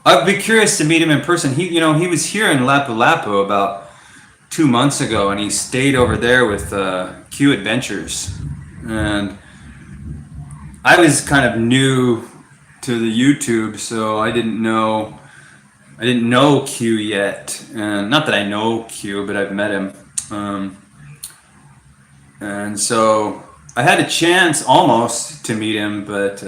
I'd be curious to meet him in person. He was here in Lapu-Lapu about 2 months ago, and he stayed over there with Q Adventures, and I was kind of new to the YouTube, so I didn't know Q yet, and not that I know Q, but I've met him, and so I had a chance almost to meet him, but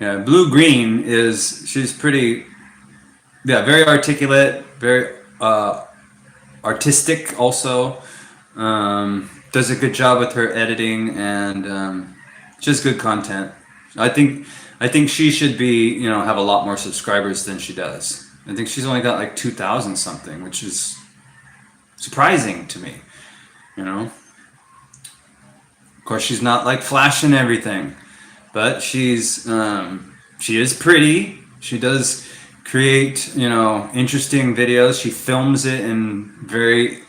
yeah, Blue Green she's pretty, yeah, very articulate, very artistic also. Does a good job with her editing, and just good content. I think she should be, have a lot more subscribers than she does. I think she's only got like 2,000 something, which is surprising to me. Of course, she's not like flashing everything, but she is pretty. She does create, interesting videos. She films it in very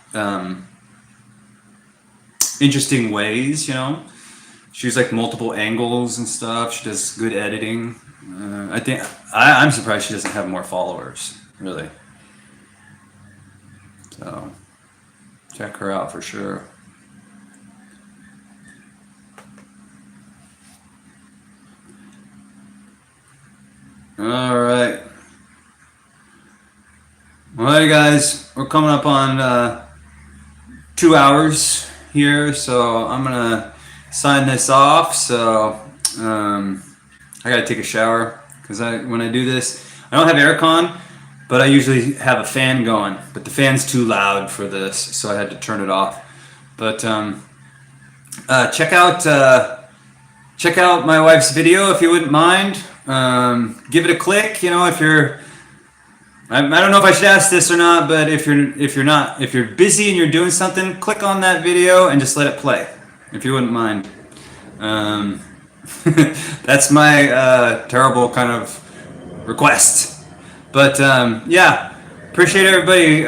interesting ways. She's like multiple angles and stuff. She does good editing. I'm surprised she doesn't have more followers, really. So check her out for sure. All right. Well, hey guys, we're coming up on 2 hours here, so I'm gonna sign this off. So I gotta take a shower because when I do this, I don't have aircon, but I usually have a fan going. But the fan's too loud for this, so I had to turn it off. But check out my wife's video if you wouldn't mind. Give it a click. If you're, I don't know if I should ask this or not, but if you're busy and you're doing something, click on that video and just let it play, if you wouldn't mind. That's my terrible kind of request. But yeah, appreciate everybody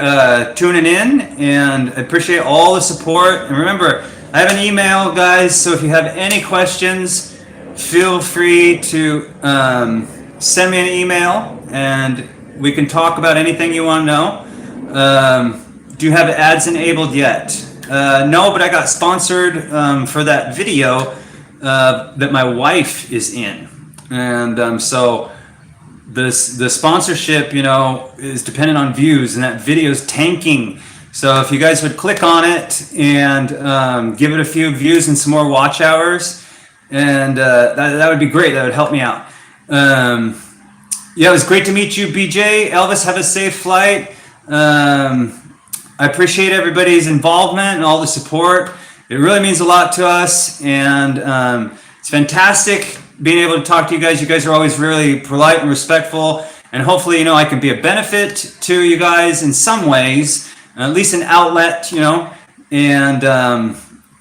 tuning in, and I appreciate all the support. And remember, I have an email, guys, so if you have any questions, feel free to send me an email, and We can talk about anything you want to know. Do you have ads enabled yet? No, but I got sponsored for that video that my wife is in, and so the sponsorship, is dependent on views, and that video is tanking. So if you guys would click on it and give it a few views and some more watch hours, and that would be great. That would help me out. Yeah, it was great to meet you, BJ. Elvis, have a safe flight. I appreciate everybody's involvement and all the support. It really means a lot to us, and it's fantastic being able to talk to you guys. You guys are always really polite and respectful, and hopefully, I can be a benefit to you guys in some ways, at least an outlet, and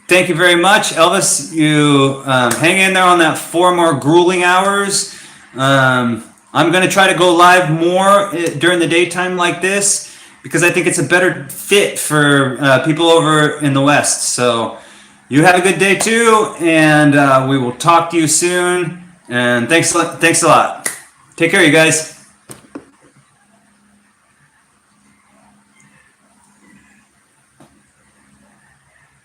thank you very much. Elvis, you hang in there on that 4 more grueling hours. I'm going to try to go live more during the daytime like this, because I think it's a better fit for people over in the West. So you have a good day too, and we will talk to you soon. And thanks a lot. Take care, you guys.